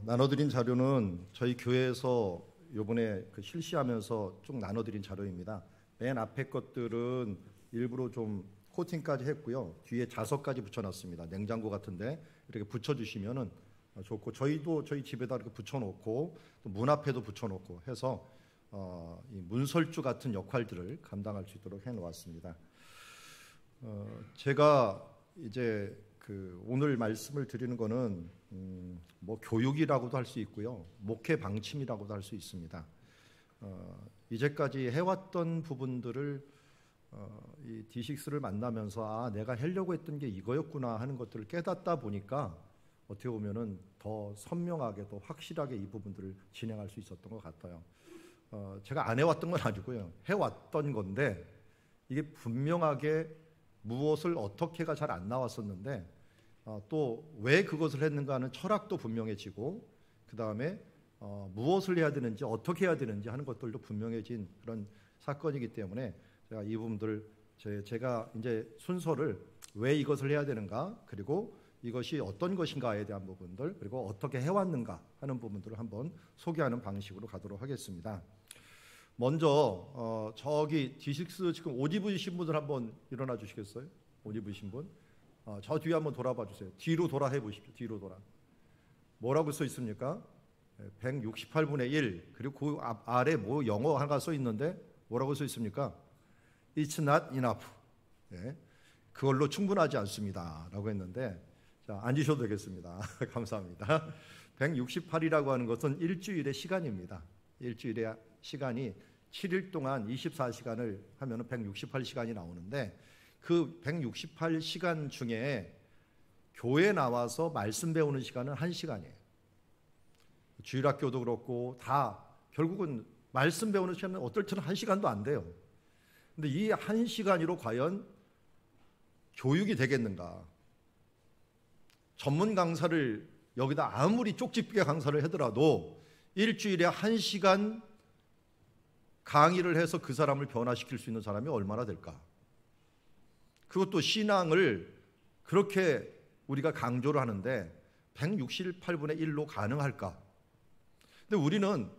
나눠드린 자료는 저희 교회에서 이번에 실시하면서 쭉 나눠드린 자료입니다. 맨 앞에 것들은 일부러 좀 코팅까지 했고요. 뒤에 자석까지 붙여놨습니다. 냉장고 같은데 이렇게 붙여주시면은 좋고, 저희도 저희 집에다 이렇게 붙여놓고 또 문 앞에도 붙여놓고 해서 이 문설주 같은 역할들을 감당할 수 있도록 해놓았습니다. 제가 이제 오늘 말씀을 드리는 거는 뭐 교육이라고도 할 수 있고요, 목회 방침이라고도 할 수 있습니다. 이제까지 해왔던 부분들을 이 D6를 만나면서 내가 하려고 했던 게 이거였구나 하는 것들을 깨닫다 보니까 어떻게 보면은 더 선명하게, 더 확실하게 이 부분들을 진행할 수 있었던 것 같아요. 제가 안 해왔던 건 아니고요, 해왔던 건데 이게 분명하게 무엇을 어떻게가 잘 안 나왔었는데 또 왜 그것을 했는가 하는 철학도 분명해지고, 그 다음에 무엇을 해야 되는지 어떻게 해야 되는지 하는 것들도 분명해진 그런 사건이기 때문에 제가 이 부분들 제가 이제 순서를 왜 이것을 해야 되는가, 그리고 이것이 어떤 것인가에 대한 부분들, 그리고 어떻게 해왔는가 하는 부분들을 한번 소개하는 방식으로 가도록 하겠습니다. 먼저 저기 D6 지금 옷 입으신 분들 한번 일어나 주시겠어요? 옷 입으신 분? 저 뒤에 한번 돌아봐 주세요. 뒤로 돌아 해보십시오. 뒤로 돌아. 뭐라고 써 있습니까? 168분의 1. 그리고 그 아래 뭐 영어 하나가 써 있는데 뭐라고 써 있습니까? It's not enough. 네, 그걸로 충분하지 않습니다 라고 했는데, 자, 앉으셔도 되겠습니다. 감사합니다. 168이라고 하는 것은 일주일의 시간입니다. 일주일의 시간이 7일 동안 24시간을 하면 168시간이 나오는데, 그 168시간 중에 교회 나와서 말씀 배우는 시간은 1시간이에요. 주일학교도 그렇고 다 결국은 말씀 배우는 시간은 어떨 때는 1시간도 안 돼요. 근데 이 1시간으로 과연 교육이 되겠는가? 전문 강사를 여기다 아무리 쪽집게 강사를 하더라도 일주일에 1시간 강의를 해서 그 사람을 변화시킬 수 있는 사람이 얼마나 될까? 그것도 신앙을 그렇게 우리가 강조를 하는데 168분의 1로 가능할까? 근데 우리는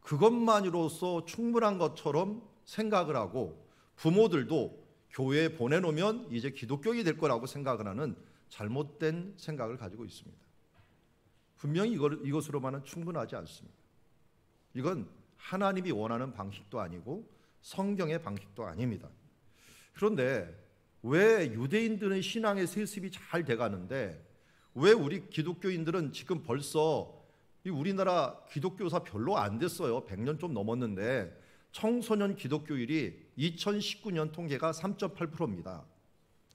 그것만으로서 충분한 것처럼 생각을 하고, 부모들도 교회에 보내놓으면 이제 기독교인이 될 거라고 생각을 하는 잘못된 생각을 가지고 있습니다. 분명히 이것으로만은 충분하지 않습니다. 이건 하나님이 원하는 방식도 아니고 성경의 방식도 아닙니다. 그런데 왜 유대인들은 신앙의 세습이 잘 돼가는데 왜 우리 기독교인들은 지금 벌써 이 우리나라 기독교사 별로 안 됐어요. 100년 좀 넘었는데 청소년 기독교율이 2019년 통계가 3.8%입니다.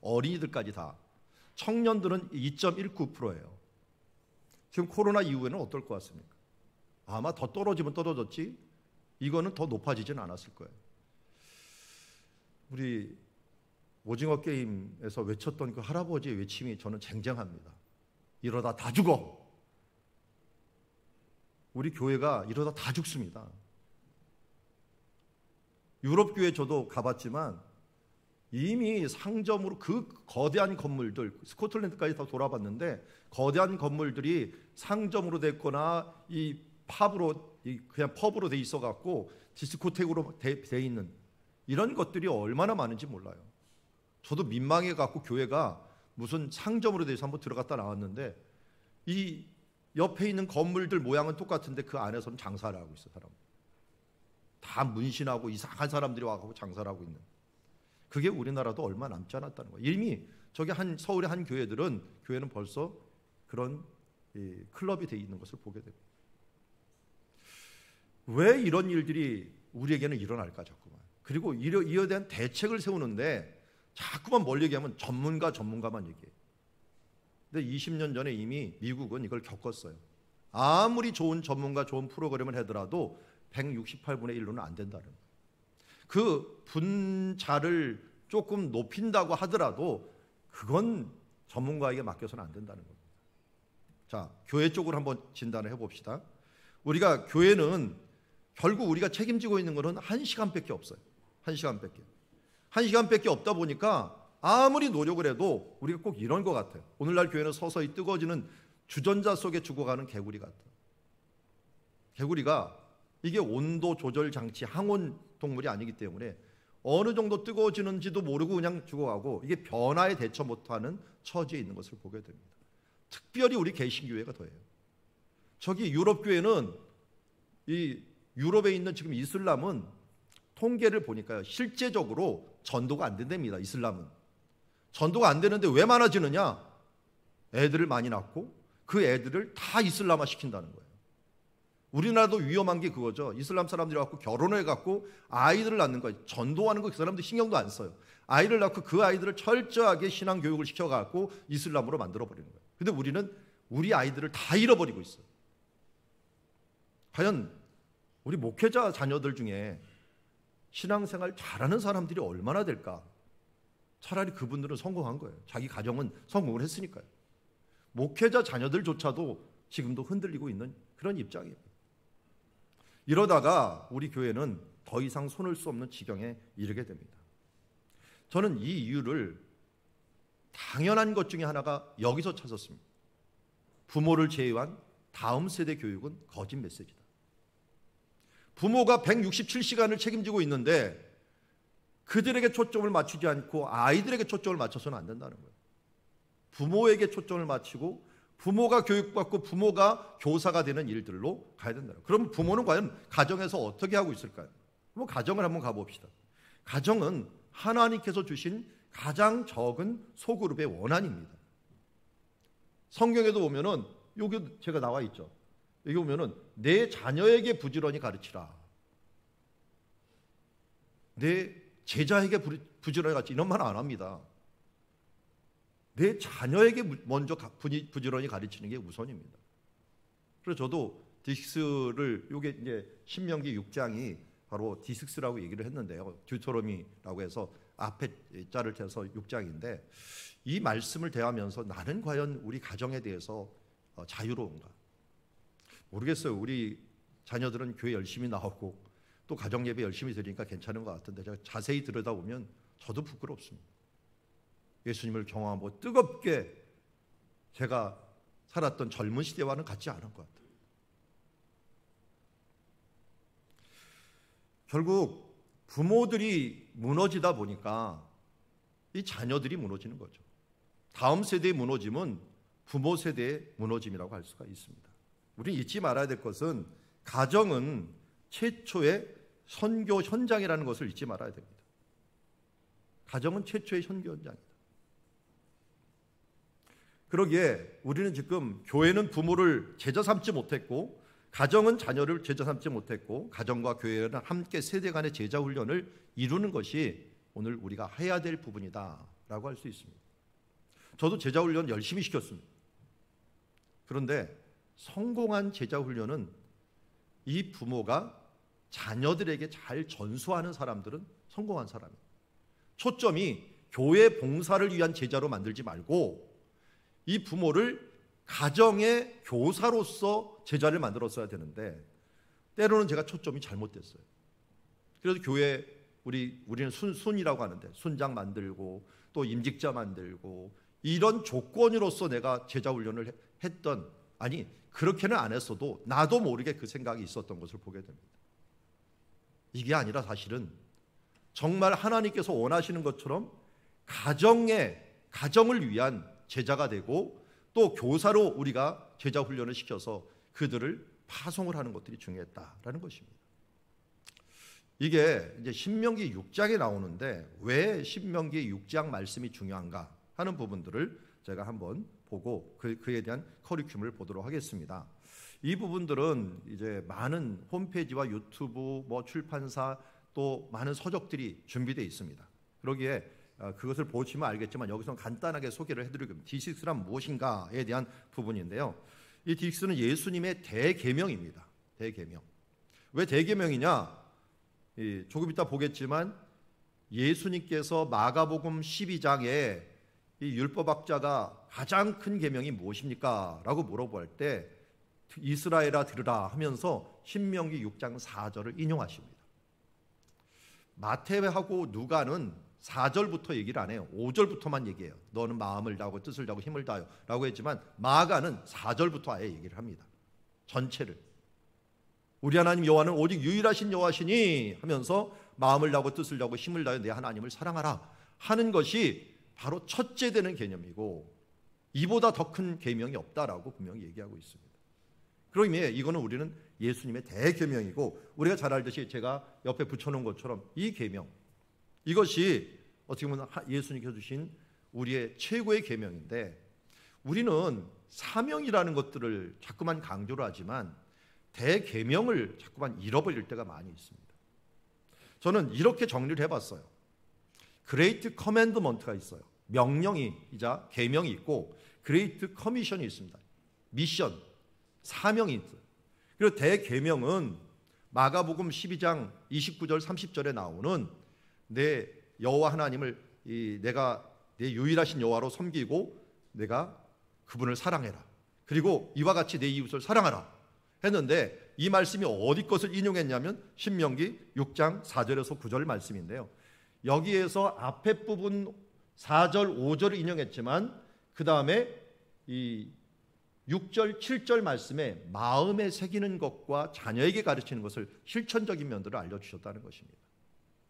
어린이들까지 다. 청년들은 2.19%예요. 지금 코로나 이후에는 어떨 것 같습니까? 아마 더 떨어지면 떨어졌지 이거는 더 높아지진 않았을 거예요. 우리 오징어 게임에서 외쳤던 그 할아버지의 외침이 저는 쟁쟁합니다. 이러다 다 죽어. 우리 교회가 이러다 다 죽습니다. 유럽 교회 저도 가봤지만 이미 상점으로 그 거대한 건물들, 스코틀랜드까지 다 돌아봤는데 거대한 건물들이 상점으로 됐거나 이 팝으로, 그냥 펍으로 돼 있어 갖고 디스코텍으로 돼 있는 이런 것들이 얼마나 많은지 몰라요. 저도 민망해 갖고 교회가 무슨 상점으로 돼서 한번 들어갔다 나왔는데 이 옆에 있는 건물들 모양은 똑같은데 그 안에서는 장사를 하고 있어. 사람 다 문신하고 이상한 사람들이 와서 장사를 하고 있는, 그게 우리나라도 얼마 남지 않았다는 거예요. 이미 저기 서울의 한 교회는 벌써 그런 클럽이 돼 있는 것을 보게 됩니다. 왜 이런 일들이 우리에게는 일어날까 자꾸만. 그리고 이에 대한 대책을 세우는데 자꾸만 뭘 얘기하면 전문가만 얘기해요. 근데 20년 전에 이미 미국은 이걸 겪었어요. 아무리 좋은 전문가, 좋은 프로그램을 하더라도 168분의 1로는 안 된다는 거예요. 그 분자를 조금 높인다고 하더라도 그건 전문가에게 맡겨서는 안 된다는 겁니다. 자, 교회 쪽으로 한번 진단을 해봅시다. 우리가 교회는 결국 우리가 책임지고 있는 것은 1시간밖에 없어요. 1시간밖에 없다 보니까 아무리 노력을 해도 우리가 꼭 이런 것 같아요. 오늘날 교회는 서서히 뜨거워지는 주전자 속에 죽어가는 개구리 같아요. 개구리가 이게 온도 조절 장치 항온 동물이 아니기 때문에 어느 정도 뜨거워지는지도 모르고 그냥 죽어가고 이게 변화에 대처 못하는 처지에 있는 것을 보게 됩니다. 특별히 우리 개신교회가 더해요. 저기 유럽 교회는 이 유럽에 있는 지금 이슬람은 통계를 보니까요, 실제적으로 전도가 안 된답니다. 이슬람은 전도가 안 되는데 왜 많아지느냐? 애들을 많이 낳고 그 애들을 다 이슬람화 시킨다는 거예요. 우리나라도 위험한 게 그거죠. 이슬람 사람들이 갖고 결혼해 갖고 아이들을 낳는 거예요. 전도하는 거 그 사람들 신경도 안 써요. 아이를 낳고 그 아이들을 철저하게 신앙 교육을 시켜 갖고 이슬람으로 만들어 버리는 거예요. 근데 우리는 우리 아이들을 다 잃어버리고 있어요. 과연 우리 목회자 자녀들 중에 신앙생활 잘하는 사람들이 얼마나 될까? 차라리 그분들은 성공한 거예요. 자기 가정은 성공을 했으니까요. 목회자 자녀들조차도 지금도 흔들리고 있는 그런 입장이에요. 이러다가 우리 교회는 더 이상 손을 수 없는 지경에 이르게 됩니다. 저는 이 이유를 당연한 것 중에 하나가 여기서 찾았습니다. 부모를 제외한 다음 세대 교육은 거짓 메시지다. 부모가 167시간을 책임지고 있는데 그들에게 초점을 맞추지 않고 아이들에게 초점을 맞춰서는 안 된다는 거예요. 부모에게 초점을 맞추고 부모가 교육받고 부모가 교사가 되는 일들로 가야 된다. 그럼 부모는 과연 가정에서 어떻게 하고 있을까요? 그럼 가정을 한번 가봅시다. 가정은 하나님께서 주신 가장 적은 소그룹의 원한입니다. 성경에도 보면은 여기 제가 나와 있죠. 여기 보면은 내 자녀에게 부지런히 가르치라. 내 제자에게 부지런히 가르치라. 이런 말 안 합니다. 내 자녀에게 먼저 부지런히 가르치는 게 우선입니다. 그래서 저도 디스를 이게 이제 신명기 6장이 바로 디스라고 얘기를 했는데요. 듀토로미라고 해서 앞에 자를 떼서 6장인데 이 말씀을 대하면서 나는 과연 우리 가정에 대해서 자유로운가? 모르겠어요. 우리 자녀들은 교회 열심히 나오고 또 가정 예배 열심히 드리니까 괜찮은 것 같은데 제가 자세히 들여다보면 저도 부끄럽습니다. 예수님을 경험하고 뜨겁게 제가 살았던 젊은 시대와는 같지 않은 것 같아요. 결국 부모들이 무너지다 보니까 이 자녀들이 무너지는 거죠. 다음 세대의 무너짐은 부모 세대의 무너짐이라고 할 수가 있습니다. 우리는 잊지 말아야 될 것은 가정은 최초의 선교 현장이라는 것을 잊지 말아야 됩니다. 가정은 최초의 선교 현장이다. 그러기에 우리는 지금 교회는 부모를 제자 삼지 못했고 가정은 자녀를 제자 삼지 못했고 가정과 교회는 함께 세대 간의 제자 훈련을 이루는 것이 오늘 우리가 해야 될 부분이다라고 할 수 있습니다. 저도 제자 훈련 열심히 시켰습니다. 그런데 성공한 제자 훈련은 이 부모가 자녀들에게 잘 전수하는 사람들은 성공한 사람이에요. 초점이 교회 봉사를 위한 제자로 만들지 말고 이 부모를 가정의 교사로서 제자를 만들었어야 되는데 때로는 제가 초점이 잘못됐어요. 그래서 교회 우리는 순이라고 하는데 순장 만들고 또 임직자 만들고 이런 조건으로서 내가 제자 훈련을 했던 아니 그렇게는 안 했어도 나도 모르게 그 생각이 있었던 것을 보게 됩니다. 이게 아니라 사실은 정말 하나님께서 원하시는 것처럼 가정을 위한 제자가 되고 또 교사로 우리가 제자 훈련을 시켜서 그들을 파송을 하는 것들이 중요했다라는 것입니다. 이게 이제 신명기 6장에 나오는데 왜 신명기 6장 말씀이 중요한가 하는 부분들을 제가 한번 보고 그에 대한 커리큘럼을 보도록 하겠습니다. 이 부분들은 이제 많은 홈페이지와 유튜브, 출판사 또 많은 서적들이 준비되어 있습니다. 그러기에 그것을 보시면 알겠지만 여기서 간단하게 소개를 해드리겠습니다. 디식스란 무엇인가에 대한 부분인데요. 이 디식스는 예수님의 대계명입니다. 대계명. 왜 대계명이냐? 조금 이따 보겠지만 예수님께서 마가복음 12장에 이 율법학자가 가장 큰 계명이 무엇입니까? 라고 물어볼 때 이스라엘아 들으라 하면서 신명기 6장 4절을 인용하십니다. 마태하고 누가는 4절부터 얘기를 안 해요. 5절부터만 얘기해요. 너는 마음을 다하고 뜻을 다하고 힘을 다하여 라고 했지만 마가는 4절부터 아예 얘기를 합니다. 전체를. 우리 하나님 여호와는 오직 유일하신 여호와시니 하면서 마음을 다하고 뜻을 다하고 힘을 다하여 내 하나님을 사랑하라 하는 것이 바로 첫째 되는 개념이고, 이보다 더 큰 계명이 없다라고 분명히 얘기하고 있습니다. 그런 의미에 이거는 우리는 예수님의 대계명이고, 우리가 잘 알듯이 제가 옆에 붙여놓은 것처럼 이 계명, 이것이 어떻게 보면 예수님께서 주신 우리의 최고의 계명인데, 우리는 사명이라는 것들을 자꾸만 강조를 하지만 대계명을 자꾸만 잃어버릴 때가 많이 있습니다. 저는 이렇게 정리를 해봤어요. 그레이트 커맨드먼트가 있어요. 명령이이자 계명이 있고, 그레이트 커미션이 있습니다. 미션, 사명이 있어요. 그리고 대계명은 마가복음 12장 29절 30절에 나오는 내 여호와 하나님을 내가 내 유일하신 여호와로 섬기고 내가 그분을 사랑해라. 그리고 이와 같이 내 이웃을 사랑하라 했는데, 이 말씀이 어디 것을 인용했냐면 신명기 6장 4절에서 9절 말씀인데요. 여기에서 앞에 부분 4절 5절을 인용했지만 그 다음에 이 6절 7절 말씀에 마음에 새기는 것과 자녀에게 가르치는 것을 실천적인 면들을 알려주셨다는 것입니다.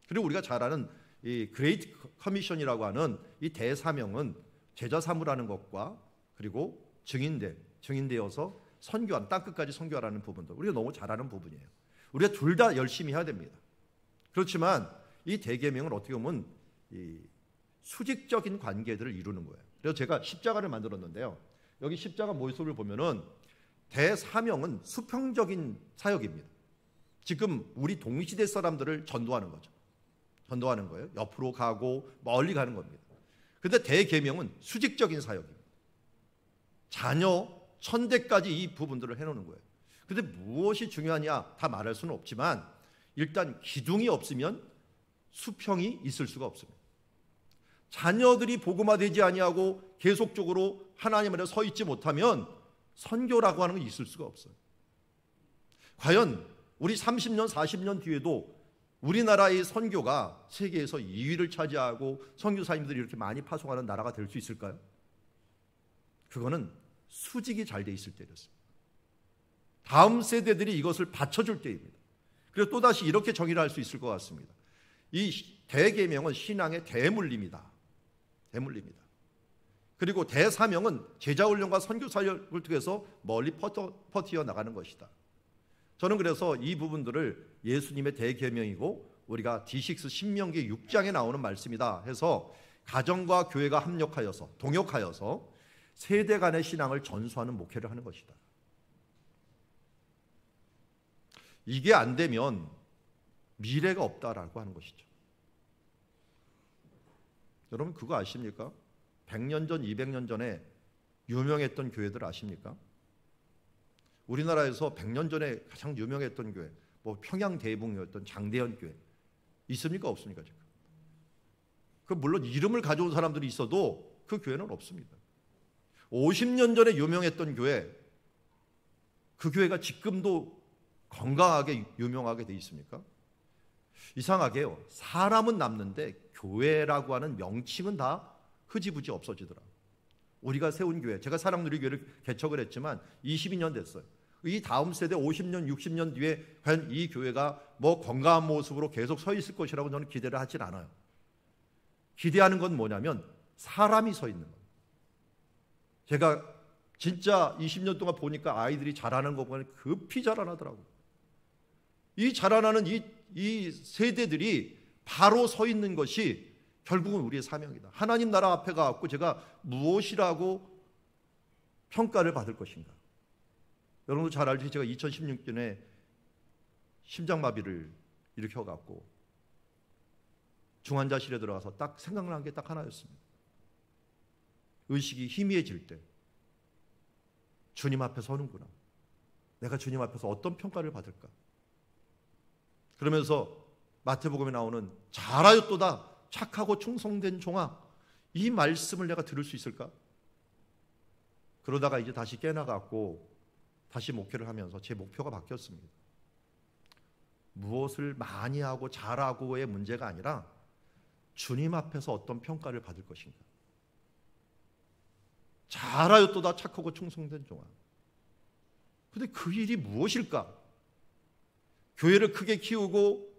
그리고 우리가 잘 아는 이 그레이트 커미션이라고 하는 이 대사명은 제자 삼으라는 것과 그리고 증인되어서 선교한, 땅끝까지 선교하라는 부분도 우리가 너무 잘 아는 부분이에요. 우리가 둘 다 열심히 해야 됩니다. 그렇지만 이 대계명은 어떻게 보면 이 수직적인 관계들을 이루는 거예요. 그래서 제가 십자가를 만들었는데요. 여기 십자가 모습을 보면은 대사명은 수평적인 사역입니다. 지금 우리 동시대 사람들을 전도하는 거죠. 전도하는 거예요. 옆으로 가고 멀리 가는 겁니다. 그런데 대계명은 수직적인 사역입니다. 자녀, 천대까지 이 부분들을 해놓는 거예요. 그런데 무엇이 중요하냐 다 말할 수는 없지만 일단 기둥이 없으면 수평이 있을 수가 없습니다. 자녀들이 복음화되지 아니하고 계속적으로 하나님 안에 서 있지 못하면 선교라고 하는 건 있을 수가 없어요. 과연 우리 30년, 40년 뒤에도 우리나라의 선교가 세계에서 2위를 차지하고 선교사님들이 이렇게 많이 파송하는 나라가 될 수 있을까요? 그거는 수직이 잘 돼 있을 때였습니다. 다음 세대들이 이것을 받쳐줄 때입니다. 그래서 또다시 이렇게 정의를 할 수 있을 것 같습니다. 이 대계명은 신앙의 대물림이다. 대물림이다. 그리고 대사명은 제자훈련과 선교사역을 통해서 멀리 퍼티어 나가는 것이다. 저는 그래서 이 부분들을 예수님의 대계명이고 우리가 D6 신명기 6장에 나오는 말씀이다 해서 가정과 교회가 합력하여서 동역하여서 세대 간의 신앙을 전수하는 목회를 하는 것이다. 이게 안 되면 미래가 없다라고 하는 것이죠. 여러분 그거 아십니까? 100년 전, 200년 전에 유명했던 교회들 아십니까? 우리나라에서 100년 전에 가장 유명했던 교회, 뭐 평양대봉이었던 장대현 교회 있습니까? 없습니까? 지금? 그 물론 이름을 가져온 사람들이 있어도 그 교회는 없습니다. 50년 전에 유명했던 교회, 그 교회가 지금도 건강하게 유명하게 돼 있습니까? 이상하게요. 사람은 남는데 교회라고 하는 명칭은 다 흐지부지 없어지더라. 우리가 세운 교회, 제가 사랑누리교회를 개척을 했지만 22년 됐어요. 이 다음 세대 50년, 60년 뒤에 과연 이 교회가 뭐 건강한 모습으로 계속 서 있을 것이라고 저는 기대를 하진 않아요. 기대하는 건 뭐냐면 사람이 서 있는 거예요. 제가 진짜 20년 동안 보니까 아이들이 자라는 거 보면 급히 자라나더라고요. 이 자라나는 이 세대들이 바로 서 있는 것이 결국은 우리의 사명이다. 하나님 나라 앞에 가서 제가 무엇이라고 평가를 받을 것인가. 여러분도 잘 알듯이 제가 2016년에 심장마비를 일으켜갖고 중환자실에 들어가서 딱 생각난 게 딱 하나였습니다. 의식이 희미해질 때 주님 앞에 서는구나. 내가 주님 앞에서 어떤 평가를 받을까. 그러면서 마태복음에 나오는 잘하였도다 착하고 충성된 종아, 이 말씀을 내가 들을 수 있을까? 그러다가 이제 다시 깨나갖고 다시 목회를 하면서 제 목표가 바뀌었습니다. 무엇을 많이 하고 잘하고의 문제가 아니라 주님 앞에서 어떤 평가를 받을 것인가. 잘하였도다 착하고 충성된 종아. 근데 그 일이 무엇일까? 교회를 크게 키우고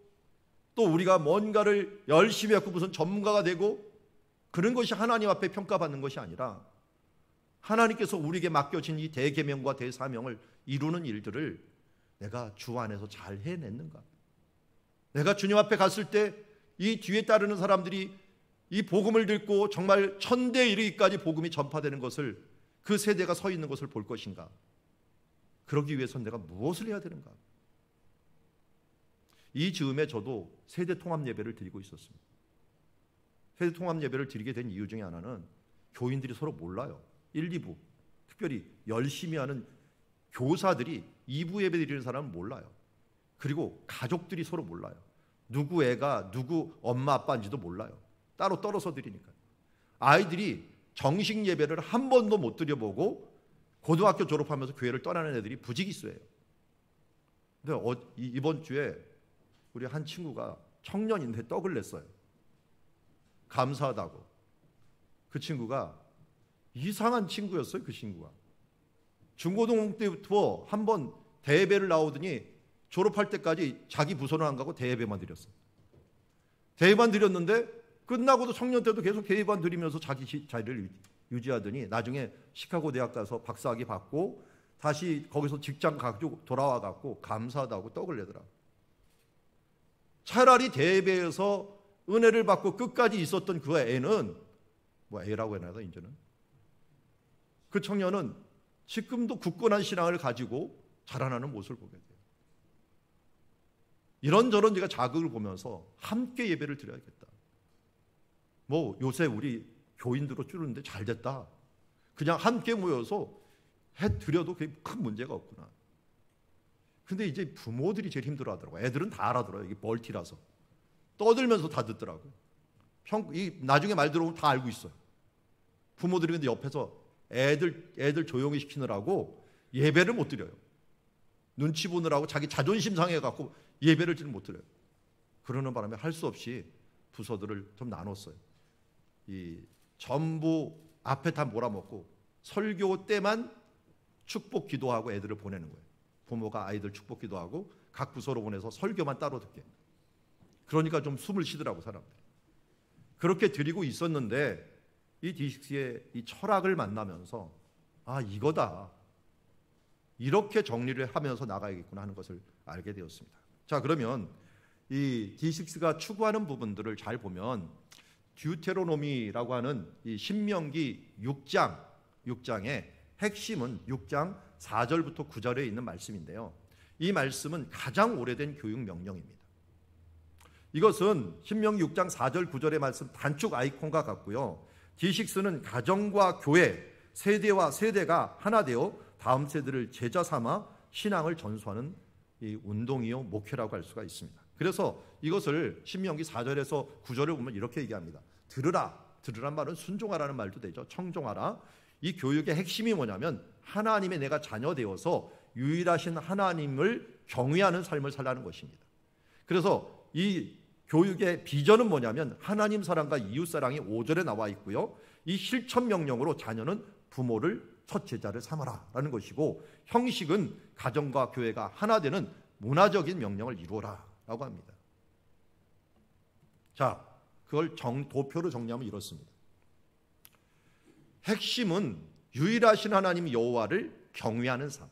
또 우리가 뭔가를 열심히 하고 무슨 전문가가 되고 그런 것이 하나님 앞에 평가받는 것이 아니라 하나님께서 우리에게 맡겨진 이 대계명과 대사명을 이루는 일들을 내가 주 안에서 잘 해냈는가? 내가 주님 앞에 갔을 때 이 뒤에 따르는 사람들이 이 복음을 듣고 정말 천대에 이르기까지 복음이 전파되는 것을, 그 세대가 서 있는 것을 볼 것인가? 그러기 위해서는 내가 무엇을 해야 되는가? 이 즈음에 저도 세대 통합 예배를 드리고 있었습니다. 세대 통합 예배를 드리게 된 이유 중에 하나는 교인들이 서로 몰라요. 1, 2부, 특별히 열심히 하는 교사들이 2부 예배 드리는 사람은 몰라요. 그리고 가족들이 서로 몰라요. 누구 애가 누구 엄마 아빠인지도 몰라요. 따로 떨어서 드리니까. 아이들이 정식 예배를 한 번도 못 드려보고 고등학교 졸업하면서 교회를 떠나는 애들이 부지기수예요. 근데 이번 주에 우리 한 친구가 청년인데 떡을 냈어요. 감사하다고. 그 친구가 이상한 친구였어요. 그 친구가 중고등 때부터 한 번 대예배를 나오더니 졸업할 때까지 자기 부서는 안 가고 대예배만 드렸어요. 대예배만 드렸는데 끝나고도 청년 때도 계속 대예배만 드리면서 자기 자리를 유지하더니 나중에 시카고 대학 가서 박사학위 받고 다시 거기서 직장 가지고 돌아와 갖고 감사하다고 떡을 내더라고요. 차라리 대예배에서 은혜를 받고 끝까지 있었던 그 애는, 뭐 애라고 해야 하나 이제는, 그 청년은 지금도 굳건한 신앙을 가지고 자라나는 모습을 보게 돼요. 이런저런 제가 자극을 보면서 함께 예배를 드려야겠다. 뭐 요새 우리 교인들로 줄는데 잘 됐다. 그냥 함께 모여서 해드려도 그게 큰 문제가 없구나. 근데 이제 부모들이 제일 힘들어하더라고요. 애들은 다 알아들어요. 이게 멀티라서 떠들면서 다 듣더라고요. 나중에 말 들어오면 다 알고 있어요. 부모들이 근데 옆에서 애들 조용히 시키느라고 예배를 못 드려요. 눈치 보느라고 자기 자존심 상해갖고 예배를 못 드려요. 그러는 바람에 할 수 없이 부서들을 좀 나눴어요. 전부 앞에 다 몰아먹고 설교 때만 축복 기도하고 애들을 보내는 거예요. 부모가 아이들 축복 기도하고 각 부서로 보내서 설교만 따로 듣게. 그러니까 좀 숨을 쉬더라고 사람들이. 그렇게 드리고 있었는데 이 D6의 이 철학을 만나면서 아 이거다. 이렇게 정리를 하면서 나가야겠구나 하는 것을 알게 되었습니다. 자, 그러면 이 D6가 추구하는 부분들을 잘 보면 듀테로노미라고 하는 이 신명기 6장의 핵심은 6장 4절부터 9절에 있는 말씀인데요. 이 말씀은 가장 오래된 교육 명령입니다. 이것은 신명기 6장 4절 9절의 말씀 단축 아이콘과 같고요. D6는 가정과 교회, 세대와 세대가 하나 되어 다음 세대를 제자 삼아 신앙을 전수하는 이 운동이요 목회라고 할 수가 있습니다. 그래서 이것을 신명기 4절에서 9절을 보면 이렇게 얘기합니다. 들으란 말은 순종하라는 말도 되죠. 청종하라. 이 교육의 핵심이 뭐냐면 하나님의 내가 자녀 되어서 유일하신 하나님을 경외하는 삶을 살라는 것입니다. 그래서 이 교육의 비전은 뭐냐면 하나님 사랑과 이웃 사랑이 5절에 나와 있고요. 이 실천 명령으로 자녀는 부모를 첫 제자를 삼아라라는 것이고, 형식은 가정과 교회가 하나 되는 문화적인 명령을 이루어라라고 합니다. 자, 그걸 도표로 정리하면 이렇습니다. 핵심은 유일하신 하나님 여호와를 경외하는 삶.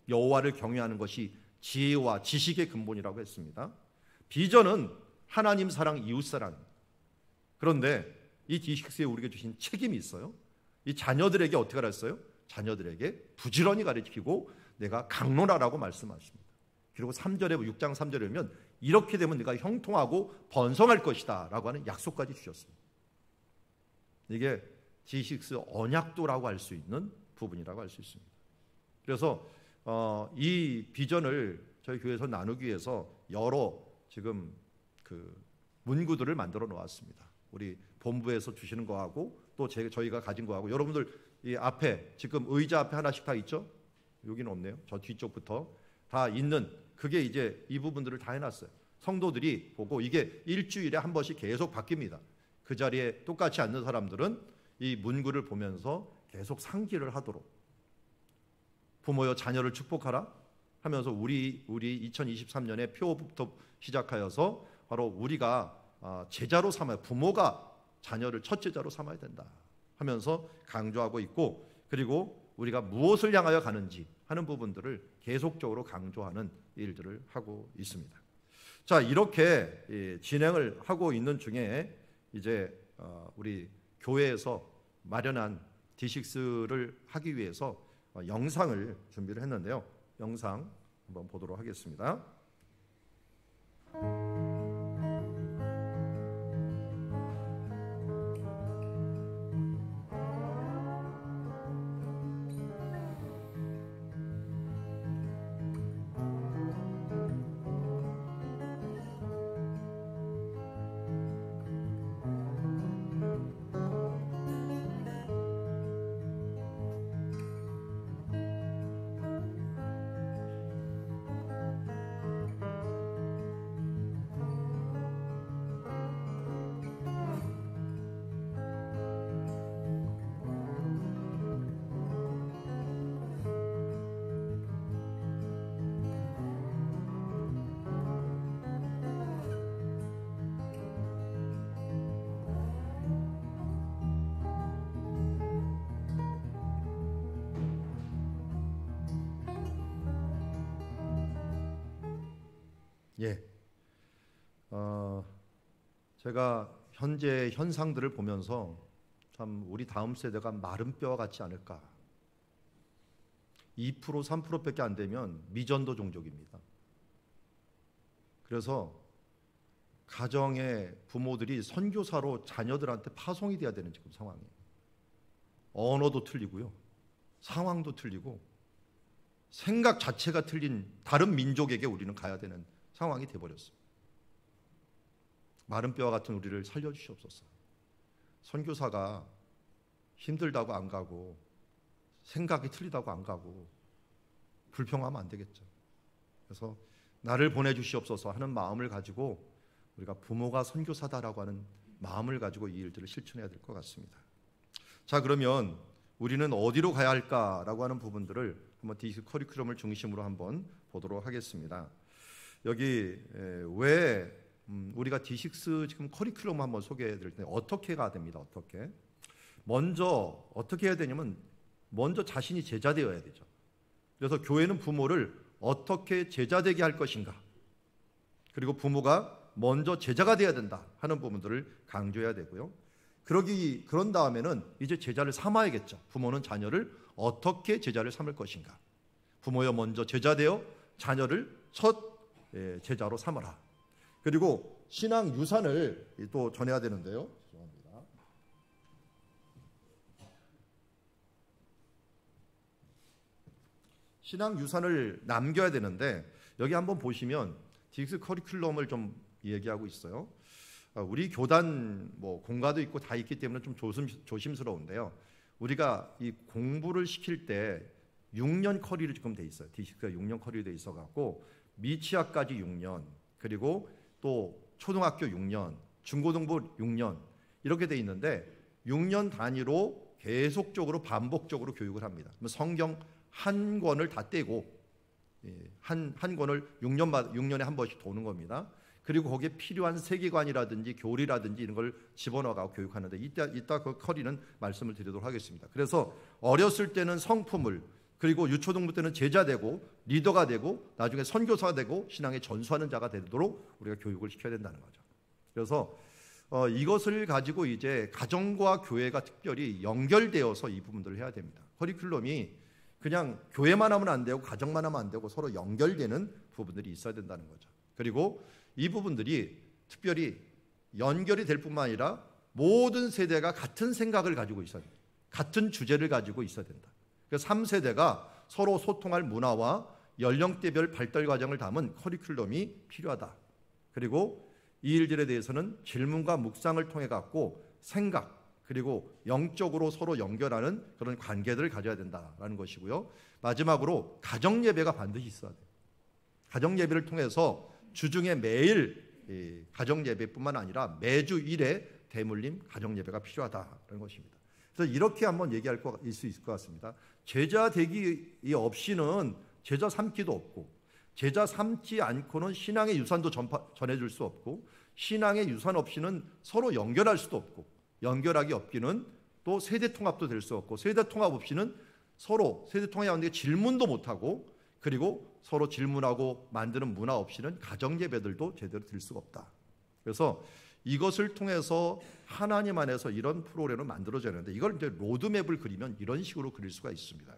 여호와를 경외하는 것이 지혜와 지식의 근본이라고 했습니다. 비전은 하나님 사랑, 이웃 사랑. 그런데 이 D6에 우리에게 주신 책임이 있어요. 이 자녀들에게 어떻게 가르쳤어요? 자녀들에게 부지런히 가르치고 내가 강론하라고 말씀하십니다. 그리고 6장 3절에 보면 이렇게 되면 네가 형통하고 번성할 것이다 라고 하는 약속까지 주셨습니다. 이게 D6 언약도라고 할 수 있는 부분이라고 할 수 있습니다. 그래서 이 비전을 저희 교회에서 나누기 위해서 여러 지금 그 문구들을 만들어 놓았습니다. 우리 본부에서 주시는 거하고 또 저희가 가진 거하고, 여러분들 이 앞에 지금 의자 앞에 하나씩 다 있죠? 여기는 없네요. 저 뒤쪽부터 다 있는, 그게 이제 이 부분들을 다 해놨어요. 성도들이 보고 이게 일주일에 한 번씩 계속 바뀝니다. 그 자리에 똑같이 앉는 사람들은 이 문구를 보면서 계속 상기를 하도록. 부모여 자녀를 축복하라. 하면서 우리 2023년에 표부터 시작하여서 바로 우리가 제자로 삼아야, 부모가 자녀를 첫 제자로 삼아야 된다 하면서 강조하고 있고, 그리고 우리가 무엇을 향하여 가는지 하는 부분들을 계속적으로 강조하는 일들을 하고 있습니다. 자, 이렇게 진행을 하고 있는 중에 이제 우리 교회에서 마련한 D6를 하기 위해서 영상을 준비를 했는데요. 영상 한번 보도록 하겠습니다. 예, 제가 현재 현상들을 보면서 참 우리 다음 세대가 마른 뼈와 같지 않을까. 2% 3%밖에 안 되면 미전도 종족입니다. 그래서 가정의 부모들이 선교사로 자녀들한테 파송이 돼야 되는 지금 상황이에요. 언어도 틀리고요, 상황도 틀리고, 생각 자체가 틀린 다른 민족에게 우리는 가야 되는 상황이 돼버렸습니다. 마른 뼈와 같은 우리를 살려주시옵소서. 선교사가 힘들다고 안 가고, 생각이 틀리다고 안 가고, 불평하면 안 되겠죠. 그래서 나를 보내주시옵소서 하는 마음을 가지고, 우리가 부모가 선교사다라고 하는 마음을 가지고 이 일들을 실천해야 될 것 같습니다. 자, 그러면 우리는 어디로 가야 할까라고 하는 부분들을 한번 D6 커리큘럼을 중심으로 한번 보도록 하겠습니다. 여기 왜 우리가 D6 지금 커리큘럼 한번 소개해 드릴 텐데, 어떻게 가야 됩니다. 먼저 어떻게 해야 되냐면, 먼저 자신이 제자 되어야 되죠. 그래서 교회는 부모를 어떻게 제자 되게 할 것인가, 그리고 부모가 먼저 제자가 되어야 된다 하는 부분들을 강조해야 되고요. 그런 다음에는 이제 제자를 삼아야겠죠. 부모는 자녀를 어떻게 제자를 삼을 것인가. 부모여 먼저 제자 되어 자녀를 첫 제자로 삼아라. 그리고 신앙 유산을 또 전해야 되는데요. 죄송합니다. 신앙 유산을 남겨야 되는데, 여기 한번 보시면 D6 커리큘럼을 좀 얘기하고 있어요. 우리 교단 공과도 있고 다 있기 때문에 좀 조심스러운데요. 우리가 이 공부를 시킬 때 6년 커리로 지금 돼 있어요. D6가 6년 커리로 돼 있어 갖고, 미취학까지 6년, 그리고 또 초등학교 6년, 중고등부 6년 이렇게 돼 있는데, 6년 단위로 계속적으로 반복적으로 교육을 합니다. 성경 한 권을 다 떼고, 한 권을 6년에 한 번씩 도는 겁니다. 그리고 거기에 필요한 세계관이라든지 교리라든지 이런 걸 집어넣어가고 교육하는데, 이따 그 커리는 말씀을 드리도록 하겠습니다. 그래서 어렸을 때는 성품을, 그리고 유초등부 때는 제자 되고 리더가 되고 나중에 선교사가 되고 신앙에 전수하는 자가 되도록 우리가 교육을 시켜야 된다는 거죠. 그래서 이것을 가지고 이제 가정과 교회가 특별히 연결되어서 이 부분들을 해야 됩니다. 커리큘럼이 그냥 교회만 하면 안 되고 가정만 하면 안 되고 서로 연결되는 부분들이 있어야 된다는 거죠. 그리고 이 부분들이 특별히 연결이 될 뿐만 아니라 모든 세대가 같은 생각을 가지고 있어야 된다. 같은 주제를 가지고 있어야 된다. 그래서 3세대가 서로 소통할 문화와 연령대별 발달 과정을 담은 커리큘럼이 필요하다. 그리고 이 일들에 대해서는 질문과 묵상을 통해 갖고 생각, 그리고 영적으로 서로 연결하는 그런 관계들을 가져야 된다라는 것이고요. 마지막으로 가정 예배가 반드시 있어야 돼요. 가정 예배를 통해서 주중에 매일 가정 예배뿐만 아니라 매주 1회 대물림 가정 예배가 필요하다라는 것입니다. 그래서 이렇게 한번 얘기할 수 있을 것 같습니다. 제자 되기 없이는 제자 삼기도 없고, 제자 삼지 않고는 신앙의 유산도 전해줄 수 없고, 신앙의 유산 없이는 서로 연결할 수도 없고, 연결하기 없기는 또 세대 통합도 될 수 없고, 세대 통합 없이는 서로 세대 통합이 안 되게 질문도 못하고, 그리고 서로 질문하고 만드는 문화 없이는 가정 예배들도 제대로 드릴 수가 없다. 그래서 이것을 통해서 하나님 안에서 이런 프로그램을 만들어져야 하는데, 이걸 이제 로드맵을 그리면 이런 식으로 그릴 수가 있습니다.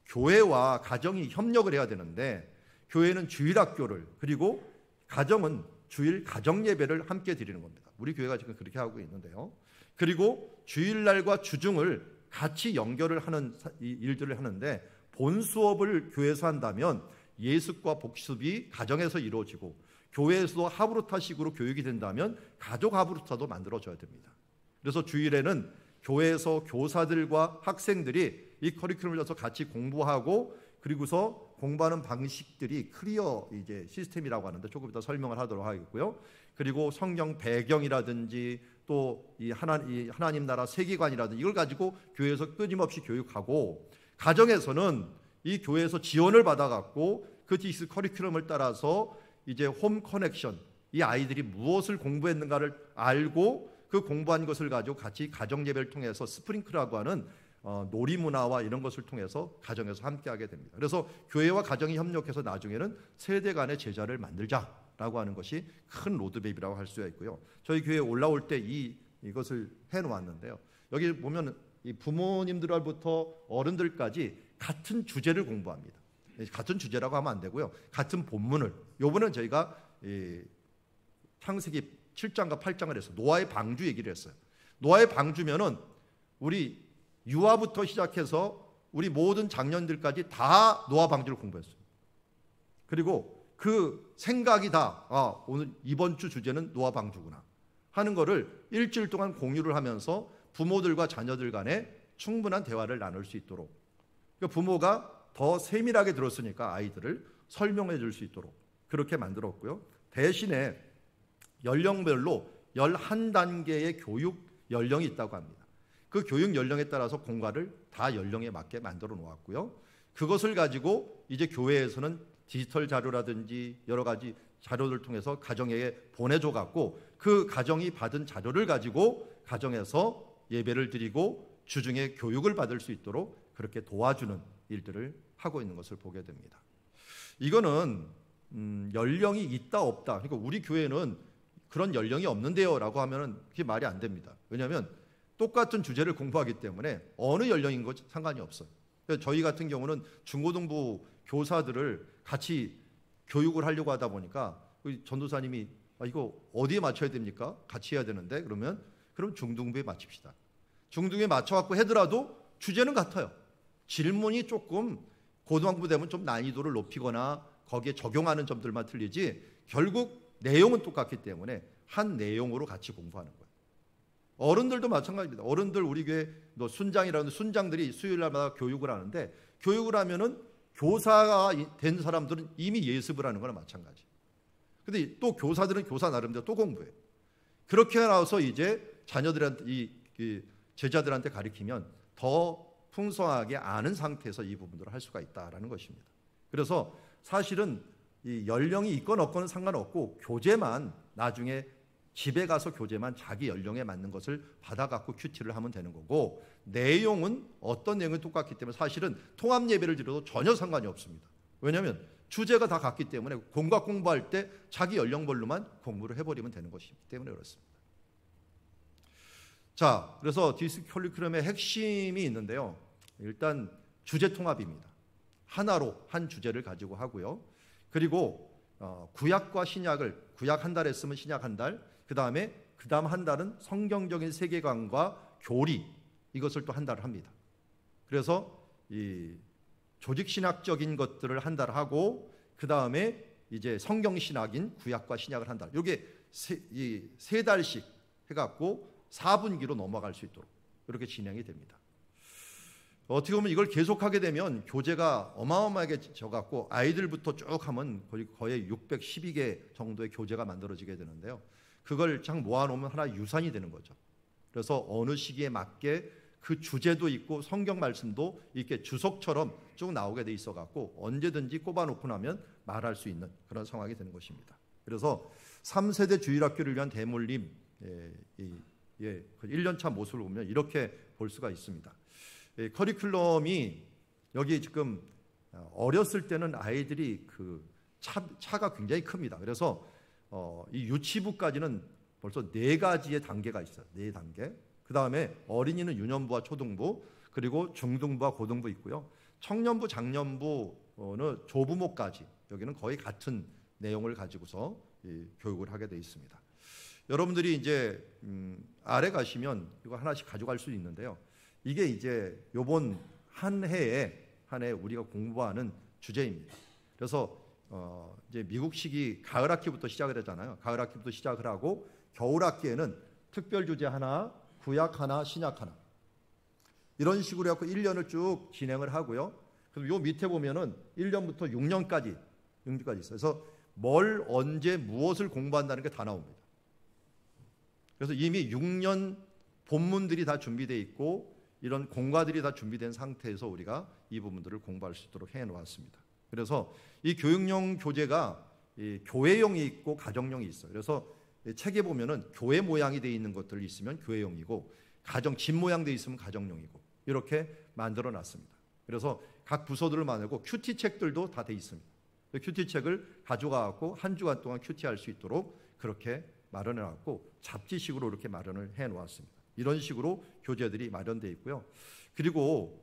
교회와 가정이 협력을 해야 되는데, 교회는 주일 학교를, 그리고 가정은 주일 가정 예배를 함께 드리는 겁니다. 우리 교회가 지금 그렇게 하고 있는데요. 그리고 주일날과 주중을 같이 연결을 하는 일들을 하는데, 본 수업을 교회에서 한다면 예습과 복습이 가정에서 이루어지고, 교회에서도 하브루타식으로 교육이 된다면 가족 하브루타도 만들어져야 됩니다. 그래서 주일에는 교회에서 교사들과 학생들이 이 커리큘럼을 줘서 같이 공부하고, 그리고서 공부하는 방식들이 클리어 이제 시스템이라고 하는데 조금 이따 설명을 하도록 하겠고요. 그리고 성경 배경이라든지 또 이 하나님 나라 세계관이라든지 이걸 가지고 교회에서 끊임없이 교육하고, 가정에서는 이 교회에서 지원을 받아갖고 그 디스 커리큘럼을 따라서 이제 홈 커넥션, 이 아이들이 무엇을 공부했는가를 알고 그 공부한 것을 가지고 같이 가정 예배를 통해서 스프링크라고 하는 놀이 문화와 이런 것을 통해서 가정에서 함께하게 됩니다. 그래서 교회와 가정이 협력해서 나중에는 세대 간의 제자를 만들자라고 하는 것이 큰 로드맵이라고 할 수가 있고요. 저희 교회에 올라올 때 이것을 해놓았는데요. 여기 보면 이 부모님들부터 어른들까지 같은 주제를 공부합니다. 같은 주제라고 하면 안 되고요. 같은 본문을, 요번엔 저희가 창세기 7장과 8장을 해서 노아의 방주 얘기를 했어요. 노아의 방주면은 우리 유아부터 시작해서 우리 모든 장년들까지 다 노아 방주를 공부했어요. 그리고 그 생각이 다 오늘 이번 주 주제는 노아 방주구나 하는 거를 일주일 동안 공유를 하면서 부모들과 자녀들 간에 충분한 대화를 나눌 수 있도록, 그러니까 부모가 더 세밀하게 들었으니까 아이들을 설명해 줄 수 있도록 그렇게 만들었고요. 대신에 연령별로 11단계의 교육 연령이 있다고 합니다. 그 교육 연령에 따라서 공과를 다 연령에 맞게 만들어 놓았고요. 그것을 가지고 이제 교회에서는 디지털 자료라든지 여러 가지 자료를 통해서 가정에 보내줘 갖고, 그 가정이 받은 자료를 가지고 가정에서 예배를 드리고 주중에 교육을 받을 수 있도록 그렇게 도와주는 일들을 하고 있는 것을 보게 됩니다. 이거는 연령이 있다 없다, 그러니까 우리 교회는 그런 연령이 없는데요 라고 하면 그게 말이 안 됩니다. 왜냐하면 똑같은 주제를 공부하기 때문에 어느 연령인 것 상관이 없어요. 저희 같은 경우는 중고등부 교사들을 같이 교육을 하려고 하다 보니까 전도사님이 이거 어디에 맞춰야 됩니까? 같이 해야 되는데 그럼 중등부에 맞춥시다. 중등부에 맞춰갖고 하더라도 주제는 같아요. 질문이 조금 고등학부 되면 좀 난이도를 높이거나 거기에 적용하는 점들만 틀리지 결국 내용은 똑같기 때문에 한 내용으로 같이 공부하는 거예요. 어른들도 마찬가지입니다. 어른들 우리 교회 순장이라는 순장들이 수요일날마다 교육을 하는데, 교육을 하면은 교사가 된 사람들은 이미 예습을 하는 거나 마찬가지. 근데 또 교사들은 교사 나름대로 또 공부해요. 그렇게 나와서 이제 자녀들한테 이 제자들한테 가르치면 더 풍성하게 아는 상태에서 이 부분들을 할 수가 있다라는 것입니다. 그래서 사실은 이 연령이 있건 없건은 상관없고, 교재만 나중에 집에 가서 교재만 자기 연령에 맞는 것을 받아갖고 큐티를 하면 되는 거고, 내용은 어떤 내용은 똑같기 때문에 사실은 통합 예배를 드려도 전혀 상관이 없습니다. 왜냐하면 주제가 다 같기 때문에 공각 공부할 때 자기 연령별로만 공부를 해버리면 되는 것이기 때문에 그렇습니다. 자, 그래서 디스 커리큘럼의 핵심이 있는데요. 일단 주제 통합입니다. 하나로 한 주제를 가지고 하고요. 그리고 구약과 신약을, 구약 한 달 했으면 신약 한 달, 그 다음 한 달은 성경적인 세계관과 교리, 이것을 또 한 달 합니다. 그래서 이 조직신학적인 것들을 한 달 하고, 그 다음에 이제 성경신학인 구약과 신약을 한 달, 이게 세 달씩 해갖고 4분기로 넘어갈 수 있도록 이렇게 진행이 됩니다. 어떻게 보면 이걸 계속하게 되면 교재가 어마어마하게 져갖고 아이들부터 쭉 하면 거의 612개 정도의 교재가 만들어지게 되는데요. 그걸 쫙 모아놓으면 하나의 유산이 되는 거죠. 그래서 어느 시기에 맞게 그 주제도 있고 성경 말씀도 이렇게 주석처럼 쭉 나오게 돼 있어 갖고 언제든지 꼽아놓고 나면 말할 수 있는 그런 상황이 되는 것입니다. 그래서 3세대 주일학교를 위한 대물림 그 1년차 모습을 보면 이렇게 볼 수가 있습니다. 커리큘럼이 여기 지금 어렸을 때는 아이들이 그 차가 굉장히 큽니다. 그래서 이 유치부까지는 벌써 4가지의 단계가 있어요. 4단계. 그 다음에 어린이는 유년부와 초등부, 그리고 중등부와 고등부 있고요. 청년부, 장년부는 조부모까지 여기는 거의 같은 내용을 가지고서 교육을 하게 돼 있습니다. 여러분들이 이제 아래 가시면 이거 하나씩 가져갈 수 있는데요. 이게 이제 요번 한 해에 우리가 공부하는 주제입니다. 그래서 이제 미국식이 가을 학기부터 시작을 했잖아요. 가을 학기부터 시작을 하고 겨울 학기에는 특별 주제 하나, 구약 하나, 신약 하나 이런 식으로 해서 1년을 쭉 진행을 하고요. 그럼 요 밑에 보면은 1년부터 6년까지 있어요. 그래서 뭘 언제 무엇을 공부한다는 게 다 나옵니다. 그래서 이미 6년 본문들이 다 준비되어 있고 이런 공과들이 다 준비된 상태에서 우리가 이 부분들을 공부할 수 있도록 해놓았습니다. 그래서 이 교육용 교재가 교회용이 있고 가정용이 있어요. 그래서 책에 보면은 교회 모양이 되어 있는 것들이 있으면 교회용이고 가정 집 모양 되어 있으면 가정용이고 이렇게 만들어 놨습니다. 그래서 각 부서들을 만들고 큐티 책들도 다 되어 있습니다. 큐티 책을 가져가고 한 주간 동안 큐티할 수 있도록 그렇게 마련해 놨고 잡지식으로 이렇게 마련을 해 놓았습니다. 이런 식으로 교재들이 마련되어 있고요. 그리고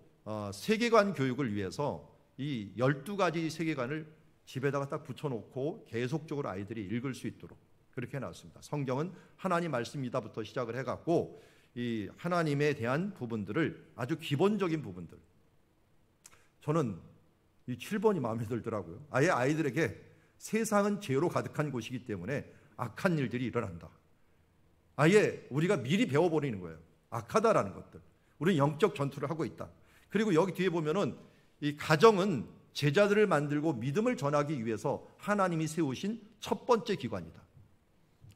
세계관 교육을 위해서 이 12가지 세계관을 집에다가 딱 붙여놓고 계속적으로 아이들이 읽을 수 있도록 그렇게 해놨습니다. 성경은 하나님 말씀이다부터 시작을 해갖고 이 하나님에 대한 부분들을 아주 기본적인 부분들 저는 이 7번이 마음에 들더라고요. 아예 아이들에게 세상은 죄로 가득한 곳이기 때문에 악한 일들이 일어난다. 아예 우리가 미리 배워버리는 거예요. 악하다라는 것들. 우리는 영적 전투를 하고 있다. 그리고 여기 뒤에 보면은 이 가정은 제자들을 만들고 믿음을 전하기 위해서 하나님이 세우신 첫 번째 기관이다.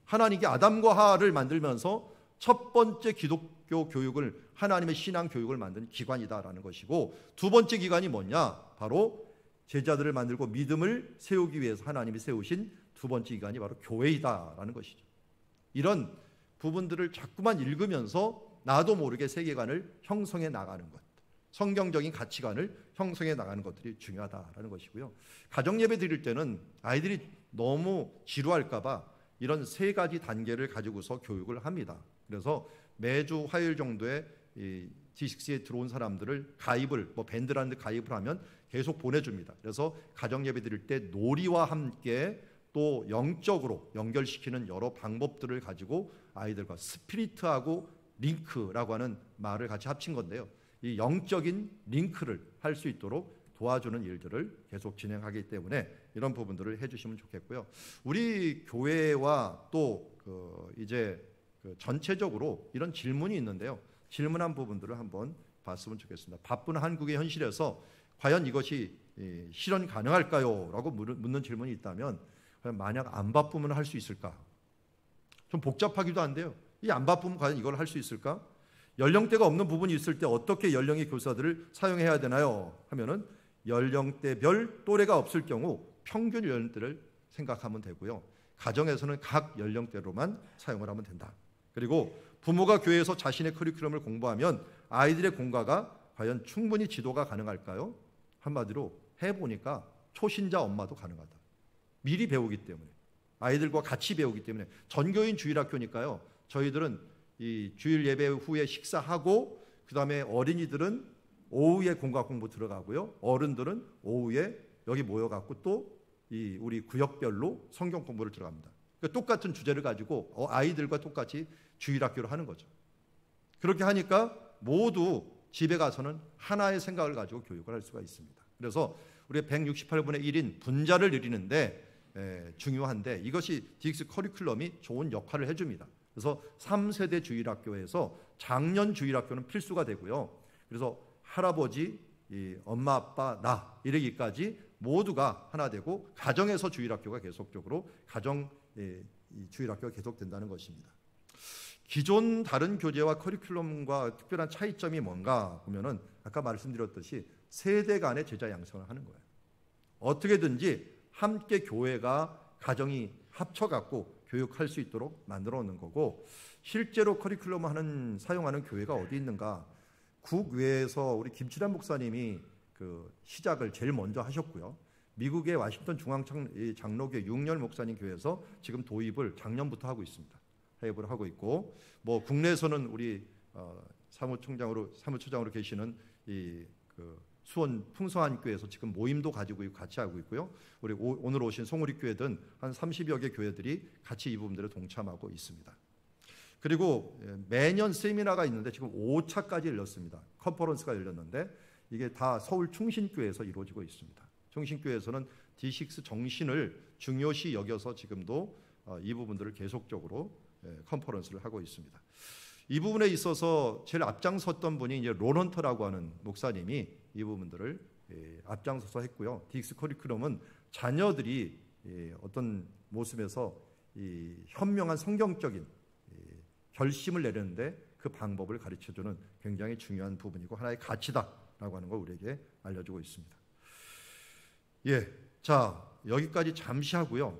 하나님이 아담과 하와를 만들면서 첫 번째 기독교 교육을 하나님의 신앙 교육을 만든 기관이다라는 것이고 두 번째 기관이 뭐냐? 바로 제자들을 만들고 믿음을 세우기 위해서 하나님이 세우신 두 번째 기관이 바로 교회이다라는 것이죠. 이런 부분들을 자꾸만 읽으면서 나도 모르게 세계관을 형성해 나가는 것, 성경적인 가치관을 형성해 나가는 것들이 중요하다라는 것이고요. 가정 예배 드릴 때는 아이들이 너무 지루할까 봐 이런 3가지 단계를 가지고서 교육을 합니다. 그래서 매주 화요일 정도에 이 D6에 들어온 사람들을 가입을 밴드라는 데 가입을 하면 계속 보내줍니다. 그래서 가정 예배 드릴 때 놀이와 함께 또 영적으로 연결시키는 여러 방법들을 가지고 아이들과 스피리트하고 링크라고 하는 말을 같이 합친 건데요. 이 영적인 링크를 할 수 있도록 도와주는 일들을 계속 진행하기 때문에 이런 부분들을 해주시면 좋겠고요. 우리 교회와 또 이제 전체적으로 이런 질문이 있는데요. 질문한 부분들을 한번 봤으면 좋겠습니다. 바쁜 한국의 현실에서 과연 이것이 실현 가능할까요? 라고 묻는 질문이 있다면 만약 안 바쁘면 할 수 있을까? 좀 복잡하기도 한데요. 이 안 바쁘면 과연 이걸 할 수 있을까? 연령대가 없는 부분이 있을 때 어떻게 연령의 교사들을 사용해야 되나요? 하면은 연령대별 또래가 없을 경우 평균 연령대를 생각하면 되고요. 가정에서는 각 연령대로만 사용을 하면 된다. 그리고 부모가 교회에서 자신의 커리큘럼을 공부하면 아이들의 공과가 과연 충분히 지도가 가능할까요? 한마디로 해보니까 초신자 엄마도 가능하다. 미리 배우기 때문에 아이들과 같이 배우기 때문에 전교인 주일학교니까요. 저희들은 이 주일 예배 후에 식사하고 그 다음에 어린이들은 오후에 공과 공부 들어가고요. 어른들은 오후에 여기 모여갖고 또 이 우리 구역별로 성경 공부를 들어갑니다. 그러니까 똑같은 주제를 가지고 아이들과 똑같이 주일학교를 하는 거죠. 그렇게 하니까 모두 집에 가서는 하나의 생각을 가지고 교육을 할 수가 있습니다. 그래서 우리가 168분의 1인 분자를 이루는데 중요한데 이것이 DX 커리큘럼이 좋은 역할을 해줍니다. 그래서 3세대 주일학교에서 장년 주일학교는 필수가 되고요. 그래서 할아버지, 엄마, 아빠, 나 이르기까지 모두가 하나 되고 가정에서 주일학교가 계속적으로 가정 주일학교가 계속된다는 것입니다. 기존 다른 교재와 커리큘럼과 특별한 차이점이 뭔가 보면은 아까 말씀드렸듯이 세대 간의 제자 양성을 하는 거예요. 어떻게든지 함께 교회가 가정이 합쳐갖고 교육할 수 있도록 만들어 놓는 거고, 실제로 커리큘럼 사용하는 교회가 어디 있는가? 국외에서 우리 김치란 목사님이 그 시작을 제일 먼저 하셨고요. 미국의 워싱턴 중앙장로교 육렬 목사님 교회에서 지금 도입을 작년부터 하고 있습니다. 해입을 하고 있고, 뭐 국내에서는 우리 사무처장으로 계시는 그 수원 풍성한교회에서 지금 모임도 가지고 같이 하고 있고요. 우리 오늘 오신 송우리교회 등 한 30여 개 교회들이 같이 이 부분들에 동참하고 있습니다. 그리고 매년 세미나가 있는데 지금 5차까지 열렸습니다. 컨퍼런스가 열렸는데 이게 다 서울 충신교회에서 이루어지고 있습니다. 충신교회에서는 D6 정신을 중요시 여겨서 지금도 이 부분들을 계속적으로 컨퍼런스를 하고 있습니다. 이 부분에 있어서 제일 앞장섰던 분이 이제 론 헌터라고 하는 목사님이 이 부분들을 앞장서서 했고요. D6 커리큘럼은 자녀들이 어떤 모습에서 현명한 성경적인 결심을 내렸는데 그 방법을 가르쳐주는 굉장히 중요한 부분이고 하나의 가치다라고 하는 걸 우리에게 알려주고 있습니다. 자 여기까지 잠시 하고요.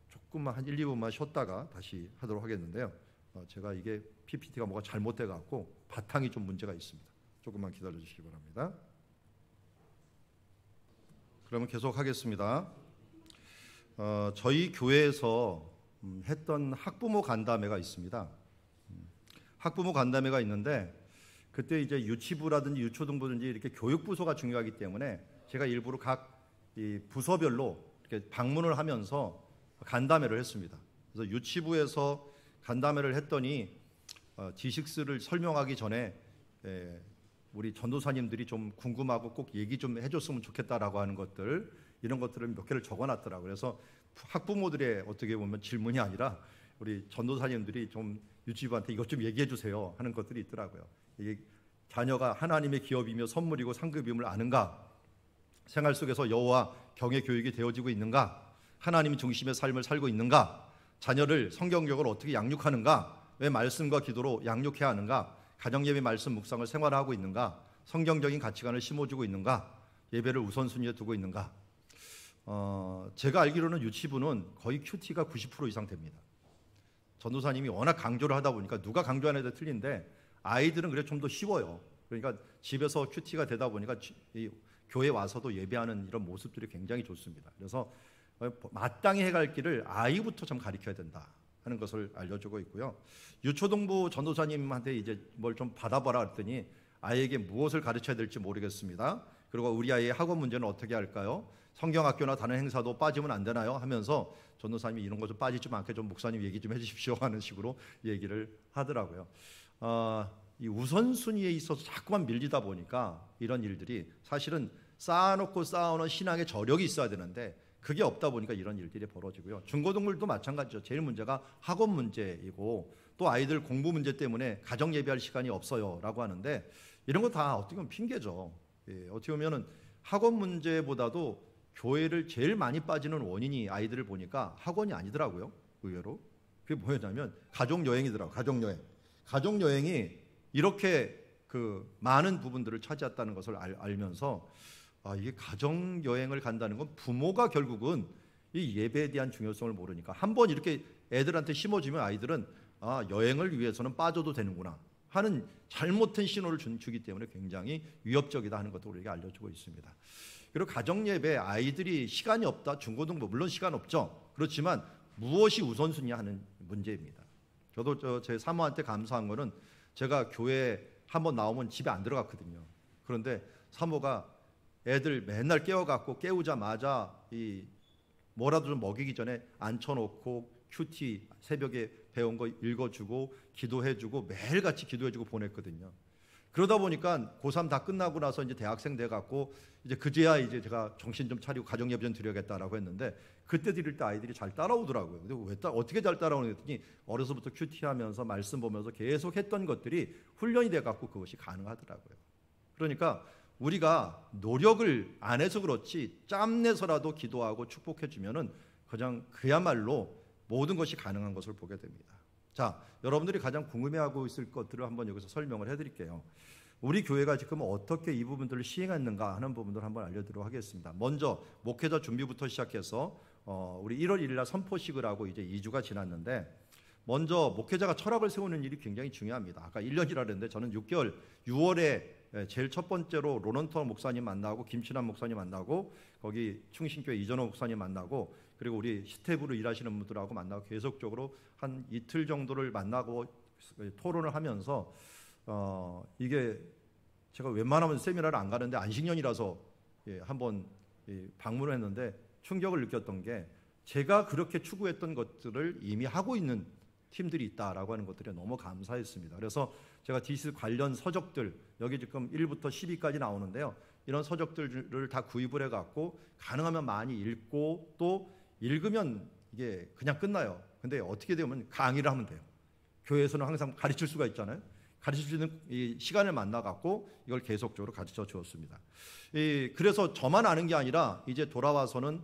조금만 한 1, 2분만 쉬었다가 다시 하도록 하겠는데요. 제가 이게 PPT가 뭐가 잘못돼 갖고 바탕이 좀 문제가 있습니다. 조금만 기다려 주시기 바랍니다. 그러면 계속 하겠습니다. 저희 교회에서 했던 학부모 간담회가 있습니다. 학부모 간담회가 있는데 그때 이제 유치부라든지 유초등부든지 이렇게 교육부서가 중요하기 때문에 제가 일부러 각 이 부서별로 이렇게 방문을 하면서 간담회를 했습니다. 그래서 유치부에서 간담회를 했더니 D6를 설명하기 전에 우리 전도사님들이 좀 궁금하고 꼭 얘기 좀 해줬으면 좋겠다라고 하는 것들, 이런 것들을 몇 개를 적어놨더라고요. 그래서 학부모들의 어떻게 보면 질문이 아니라 우리 전도사님들이 좀 유치부한테 이것 좀 얘기해 주세요 하는 것들이 있더라고요. 이게 자녀가 하나님의 기업이며 선물이고 상급임을 아는가? 생활 속에서 여호와 경외 교육이 되어지고 있는가? 하나님 중심의 삶을 살고 있는가? 자녀를 성경적으로 어떻게 양육하는가? 왜 말씀과 기도로 양육해야 하는가? 가정예배 말씀 묵상을 생활하고 있는가? 성경적인 가치관을 심어주고 있는가? 예배를 우선순위에 두고 있는가? 제가 알기로는 유치부는 거의 큐티가 90% 이상 됩니다. 전도사님이 워낙 강조를 하다 보니까 누가 강조하느냐에 틀린데 아이들은 그래 좀 더 쉬워요. 그러니까 집에서 큐티가 되다 보니까 교회 와서도 예배하는 이런 모습들이 굉장히 좋습니다. 그래서 마땅히 해갈 길을 아이부터 좀 가르쳐야 된다 하는 것을 알려주고 있고요. 유초등부 전도사님한테 이제 뭘 좀 받아봐라 했더니 아이에게 무엇을 가르쳐야 될지 모르겠습니다. 그리고 우리 아이의 학원 문제는 어떻게 할까요? 성경학교나 다른 행사도 빠지면 안 되나요? 하면서 전도사님이 이런 거 좀 빠지지 않게 좀 목사님 얘기 좀 해주십시오 하는 식으로 얘기를 하더라고요. 이 우선순위에 있어서 자꾸만 밀리다 보니까 이런 일들이 사실은 쌓아놓고 쌓아오는 신앙의 저력이 있어야 되는데 그게 없다 보니까 이런 일들이 벌어지고요. 중고등부도 마찬가지죠. 제일 문제가 학원 문제이고 또 아이들 공부 문제 때문에 가정 예배할 시간이 없어요 라고 하는데 이런 거 다 어떻게 보면 핑계죠. 어떻게 보면 학원 문제보다도 교회를 제일 많이 빠지는 원인이 아이들을 보니까 학원이 아니더라고요. 의외로. 그게 뭐였냐면 가족여행이더라고요. 가족여행이 이렇게 그 많은 부분들을 차지했다는 것을 알면서 이게 가정여행을 간다는 건 부모가 결국은 이 예배에 대한 중요성을 모르니까 한번 이렇게 애들한테 심어주면 아이들은 여행을 위해서는 빠져도 되는구나 하는 잘못된 신호를 주기 때문에 굉장히 위협적이다 하는 것도 우리에게 알려주고 있습니다. 그리고 가정예배 아이들이 시간이 없다. 중고등부 물론 시간 없죠. 그렇지만 무엇이 우선순위야 하는 문제입니다. 저도 제 사모한테 감사한 거는 제가 교회 한번 나오면 집에 안 들어갔거든요. 그런데 사모가 애들 맨날 깨우자마자 뭐라도 좀 먹이기 전에 앉혀놓고 큐티 새벽에 배운 거 읽어주고 기도해주고 매일같이 기도해주고 보냈거든요. 그러다 보니까 고3 다 끝나고 나서 이제 대학생 돼갖고 이제 그제야 이제 제가 정신 좀 차리고 가정예배 좀 드려야겠다라고 했는데 그때 드릴 때 아이들이 잘 따라오더라고요. 근데 어떻게 잘 따라오냐 했더니 어려서부터 큐티하면서 말씀 보면서 계속 했던 것들이 훈련이 돼갖고 그것이 가능하더라고요. 그러니까 우리가 노력을 안 해서 그렇지 짬내서라도 기도하고 축복해주면은 그야말로 모든 것이 가능한 것을 보게 됩니다. 자, 여러분들이 가장 궁금해하고 있을 것들을 한번 여기서 설명을 해드릴게요. 우리 교회가 지금 어떻게 이 부분들을 시행했는가 하는 부분들을 한번 알려드리도록 하겠습니다. 먼저 목회자 준비부터 시작해서 우리 1월 1일 날 선포식을 하고 이제 2주가 지났는데, 먼저 목회자가 철학을 세우는 일이 굉장히 중요합니다. 아까 1년이라 그랬는데 저는 6월에 제일 첫 번째로 로넌터 목사님 만나고 김친환 목사님 만나고 거기 충신교회 이전호 목사님 만나고 그리고 우리 시태부로 일하시는 분들하고 만나고 계속적으로 한 이틀 정도를 만나고 토론을 하면서 이게 제가 웬만하면 세미나를 안 가는데 안식년이라서 한번 방문을 했는데 충격을 느꼈던 게, 제가 그렇게 추구했던 것들을 이미 하고 있는 팀들이 있다라고 하는 것들이 너무 감사했습니다. 그래서 제가 디스 관련 서적들, 여기 지금 1부터 10위까지 나오는데요, 이런 서적들을 다 구입을 해갖고 가능하면 많이 읽고, 또 읽으면 이게 그냥 끝나요. 근데 어떻게 되면 강의를 하면 돼요. 교회에서는 항상 가르칠 수가 있잖아요. 가르칠 수 있는 이 시간을 만나갖고 이걸 계속적으로 가르쳐 주었습니다. 그래서 저만 아는 게 아니라 이제 돌아와서는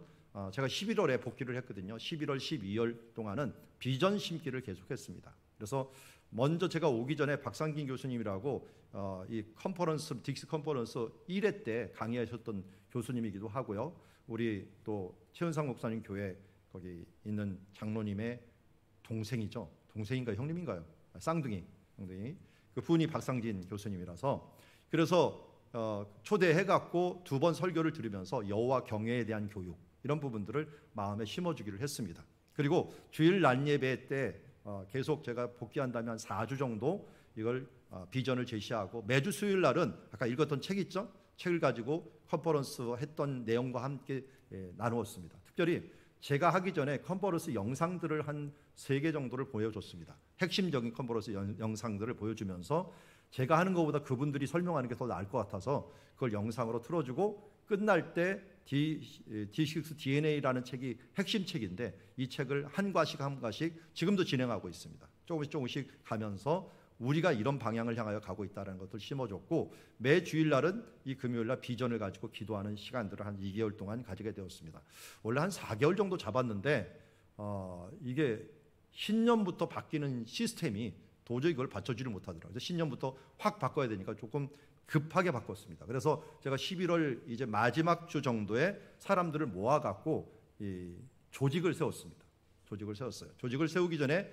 제가 11월에 복귀를 했거든요. 11월, 12월 동안은 비전 심기를 계속했습니다. 그래서 먼저 제가 오기 전에 박상긴 교수님이라고 이 컨퍼런스, 딕스 컨퍼런스 1회 때 강의하셨던 교수님이기도 하고요. 우리 또 최은상 목사님 교회 거기 있는 장로님의 동생이죠. 동생인가요? 형님인가요? 쌍둥이. 그 분이 박상진 교수님이라서, 그래서 초대해갖고 2번 설교를 들으면서 여호와 경외에 대한 교육, 이런 부분들을 마음에 심어주기를 했습니다. 그리고 주일 낮 예배 때 계속 제가 복귀한다면 4주 정도 이걸 비전을 제시하고, 매주 수요일 날은 아까 읽었던 책 있죠? 책을 가지고 컨퍼런스 했던 내용과 함께 나누었습니다. 특별히 제가 하기 전에 컨퍼런스 영상들을 한 3개 정도를 보여줬습니다. 핵심적인 컨퍼런스 영상들을 보여주면서 제가 하는 것보다 그분들이 설명하는 게 더 나을 것 같아서 그걸 영상으로 틀어주고, 끝날 때 D6 DNA라는 책이 핵심 책인데 이 책을 한 과씩 지금도 진행하고 있습니다. 조금씩 가면서 우리가 이런 방향을 향하여 가고 있다는 것을 심어줬고, 매 주일날은 이 금요일날 비전을 가지고 기도하는 시간들을 한 2개월 동안 가지게 되었습니다. 원래 한 4개월 정도 잡았는데 이게 신년부터 바뀌는 시스템이 도저히 그걸 받쳐주지 못하더라고요. 신년부터 확 바꿔야 되니까 조금 급하게 바꿨습니다. 그래서 제가 11월 이제 마지막 주 정도에 사람들을 모아갖고 이 조직을 세웠습니다. 조직을 세웠어요. 조직을 세우기 전에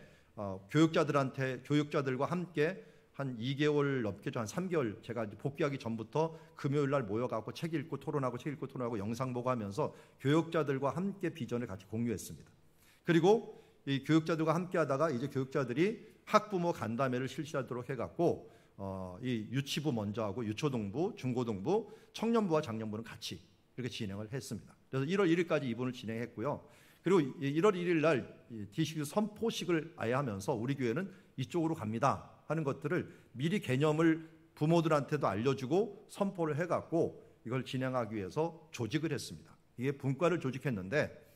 교육자들과 함께 한 2개월 넘게, 한 3개월 제가 복귀하기 전부터 금요일 날 모여갖고 책 읽고 토론하고 영상 보고 하면서 교육자들과 함께 비전을 같이 공유했습니다. 그리고 이 교육자들과 함께 하다가 이제 교육자들이 학부모 간담회를 실시하도록 해갖고 이 유치부 먼저 하고 유초동부, 중고동부, 청년부와 장년부는 같이 이렇게 진행을 했습니다. 그래서 1월 1일까지 이분을 진행했고요. 그리고 1월 1일 날 D6 선포식을 아예 하면서 우리 교회는 이쪽으로 갑니다 하는 것들을 미리 개념을 부모들한테도 알려주고 선포를 해갖고 이걸 진행하기 위해서 조직을 했습니다. 이게 분과를 조직했는데,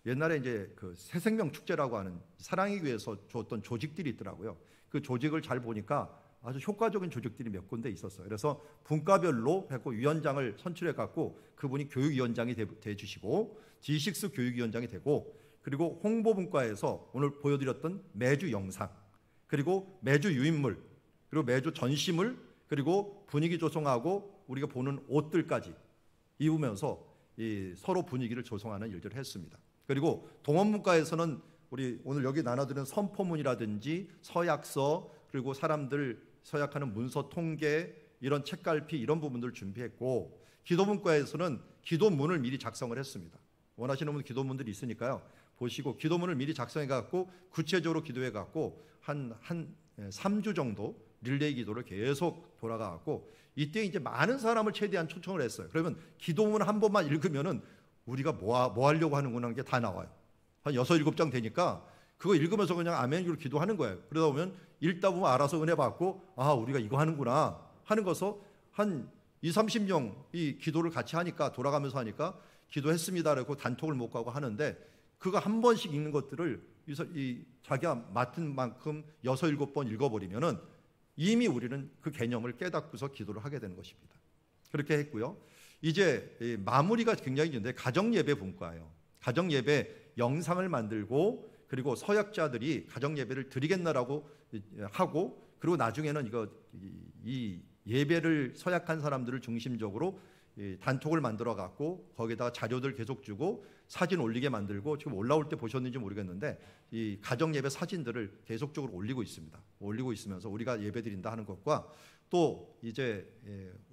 옛날에 이제 그 새생명 축제라고 하는 사랑의 교회에서 줬던 조직들이 있더라고요. 그 조직을 잘 보니까 아주 효과적인 조직들이 몇 군데 있었어요. 그래서 분과별로 해고 위원장을 선출해 갖고 그분이 교육위원장이 돼 주시고, D6 교육위원장이 되고, 그리고 홍보분과에서 오늘 보여드렸던 매주 영상, 그리고 매주 유인물, 그리고 매주 전시물, 그리고 분위기 조성하고 우리가 보는 옷들까지 입으면서 서로 분위기를 조성하는 일들을 했습니다. 그리고 동원문과에서는 우리 오늘 여기 나눠드린 선포문이라든지 서약서, 그리고 사람들 서약하는 문서 통계, 이런 책갈피, 이런 부분들을 준비했고, 기도문과에서는 기도문을 미리 작성을 했습니다. 원하시는 분 기도문들이 있으니까요. 보시고 기도문을 미리 작성해 갖고 구체적으로 기도해 갖고 한 3주 정도 릴레이 기도를 계속 돌아가 갖고, 이때 이제 많은 사람을 최대한 초청을 했어요. 그러면 기도문 한 번만 읽으면은 우리가 뭐 하려고 하는구나 하는 게 다 나와요. 한 6, 7장 되니까 그거 읽으면서 그냥 아멘으로 기도하는 거예요. 그러다 보면 읽다 보면 알아서 은혜 받고, 우리가 이거 하는구나 하는 것을 한 2, 30명이 기도를 같이 하니까, 돌아가면서 하니까 기도했습니다라고 단톡을 못 가고 하는데, 그거 한 번씩 읽는 것들을 자기가 맡은 만큼 6, 7번 읽어버리면은 이미 우리는 그 개념을 깨닫고서 기도를 하게 되는 것입니다. 그렇게 했고요. 이제 마무리가 굉장히 중요한데, 가정예배 분과예요. 가정예배 영상을 만들고, 그리고 서약자들이 가정 예배를 드리겠나라고 하고, 그리고 나중에는 이 예배를 서약한 사람들을 중심적으로 단톡을 만들어 갖고 거기다가 자료들 계속 주고 사진 올리게 만들고, 지금 올라올 때 보셨는지 모르겠는데 이 가정 예배 사진들을 계속적으로 올리고 있습니다. 올리고 있으면서 우리가 예배 드린다 하는 것과, 또 이제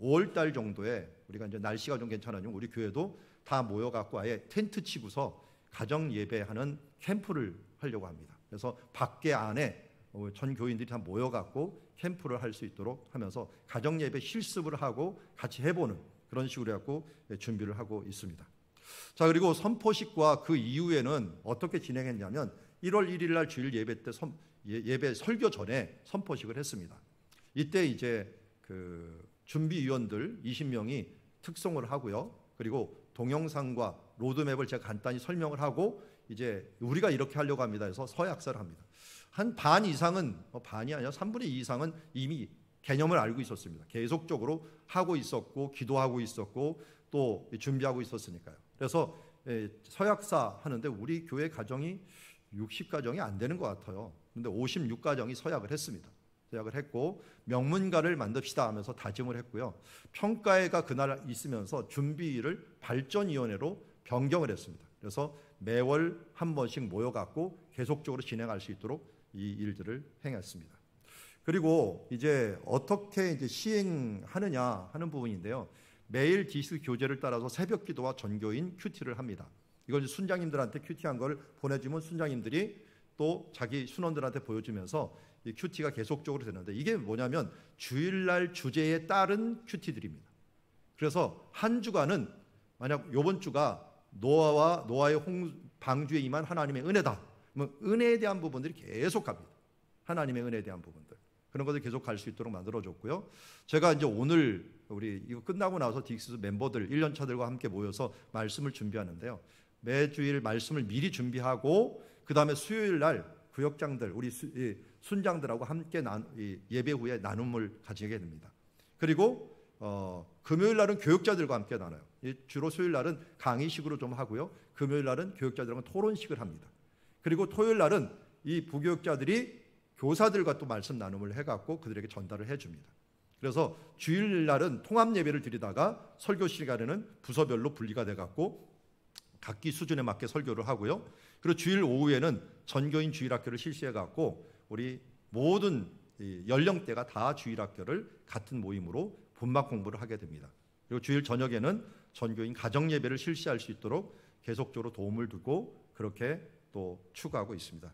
5월 달 정도에 우리가 이제 날씨가 좀 괜찮아지면 우리 교회도 다 모여 갖고 아예 텐트 치고서 가정 예배하는 캠프를 하려고 합니다. 그래서 밖에 안에 전 교인들이 다 모여 갖고 캠프를 할 수 있도록 하면서 가정 예배 실습을 하고 같이 해보는 그런 식으로 해갖고 준비를 하고 있습니다. 자, 그리고 선포식과 그 이후에는 어떻게 진행했냐면 1월 1일 날 주일 예배 때 예배 설교 전에 선포식을 했습니다. 이때 이제 그 준비위원들 20명이 특송을 하고요. 그리고 동영상과 로드맵을 제가 간단히 설명을 하고, 이제 우리가 이렇게 하려고 합니다 해서 서약서를 합니다. 한 반 이상은, 반이 아니라 3분의 2 이상은 이미 개념을 알고 있었습니다. 계속적으로 하고 있었고 기도하고 있었고 또 준비하고 있었으니까요. 그래서 서약사 하는데 우리 교회 가정이 60가정이 안 되는 것 같아요. 그런데 56가정이 서약을 했습니다. 서약을 했고 명문가를 만듭시다 하면서 다짐을 했고요. 평가회가 그날 있으면서 준비를 발전위원회로 변경을 했습니다. 그래서 매월 한 번씩 모여갖고 계속적으로 진행할 수 있도록 이 일들을 행했습니다. 그리고 이제 어떻게 이제 시행하느냐 하는 부분인데요. 매일 디스 교제를 따라서 새벽 기도와 전교인 큐티를 합니다. 이걸 순장님들한테 큐티한 걸 보내주면 순장님들이 또 자기 순원들한테 보여주면서 이 큐티가 계속적으로 되는데, 이게 뭐냐면 주일날 주제에 따른 큐티들입니다. 그래서 한 주간은 만약 이번 주가 노아의 방주에 임한 하나님의 은혜다, 그러면 은혜에 대한 부분들이 계속 갑니다. 하나님의 은혜에 대한 부분들, 그런 것을 계속 갈 수 있도록 만들어줬고요. 제가 이제 오늘 우리 이거 끝나고 나서 딕스 멤버들 1년차들과 함께 모여서 말씀을 준비하는데요. 매주일 말씀을 미리 준비하고 그 다음에 수요일 날 구역장들, 우리 순장들하고 함께 예배 후에 나눔을 가지게 됩니다. 그리고 금요일 날은 교역자들과 함께 나눠요. 주로 수요일 날은 강의식으로 좀 하고요. 금요일 날은 교역자들과 토론식을 합니다. 그리고 토요일 날은 이 부교역자들이 교사들과 또 말씀 나눔을 해갖고 그들에게 전달을 해줍니다. 그래서 주일날은 통합 예배를 드리다가 설교 시간에는 부서별로 분리가 돼갖고 각기 수준에 맞게 설교를 하고요. 그리고 주일 오후에는 전교인 주일학교를 실시해갖고 우리 모든 연령대가 다 주일학교를 같은 모임으로 본막 공부를 하게 됩니다. 그리고 주일 저녁에는 전교인 가정 예배를 실시할 수 있도록 계속적으로 도움을 두고 그렇게 또 추구하고 있습니다.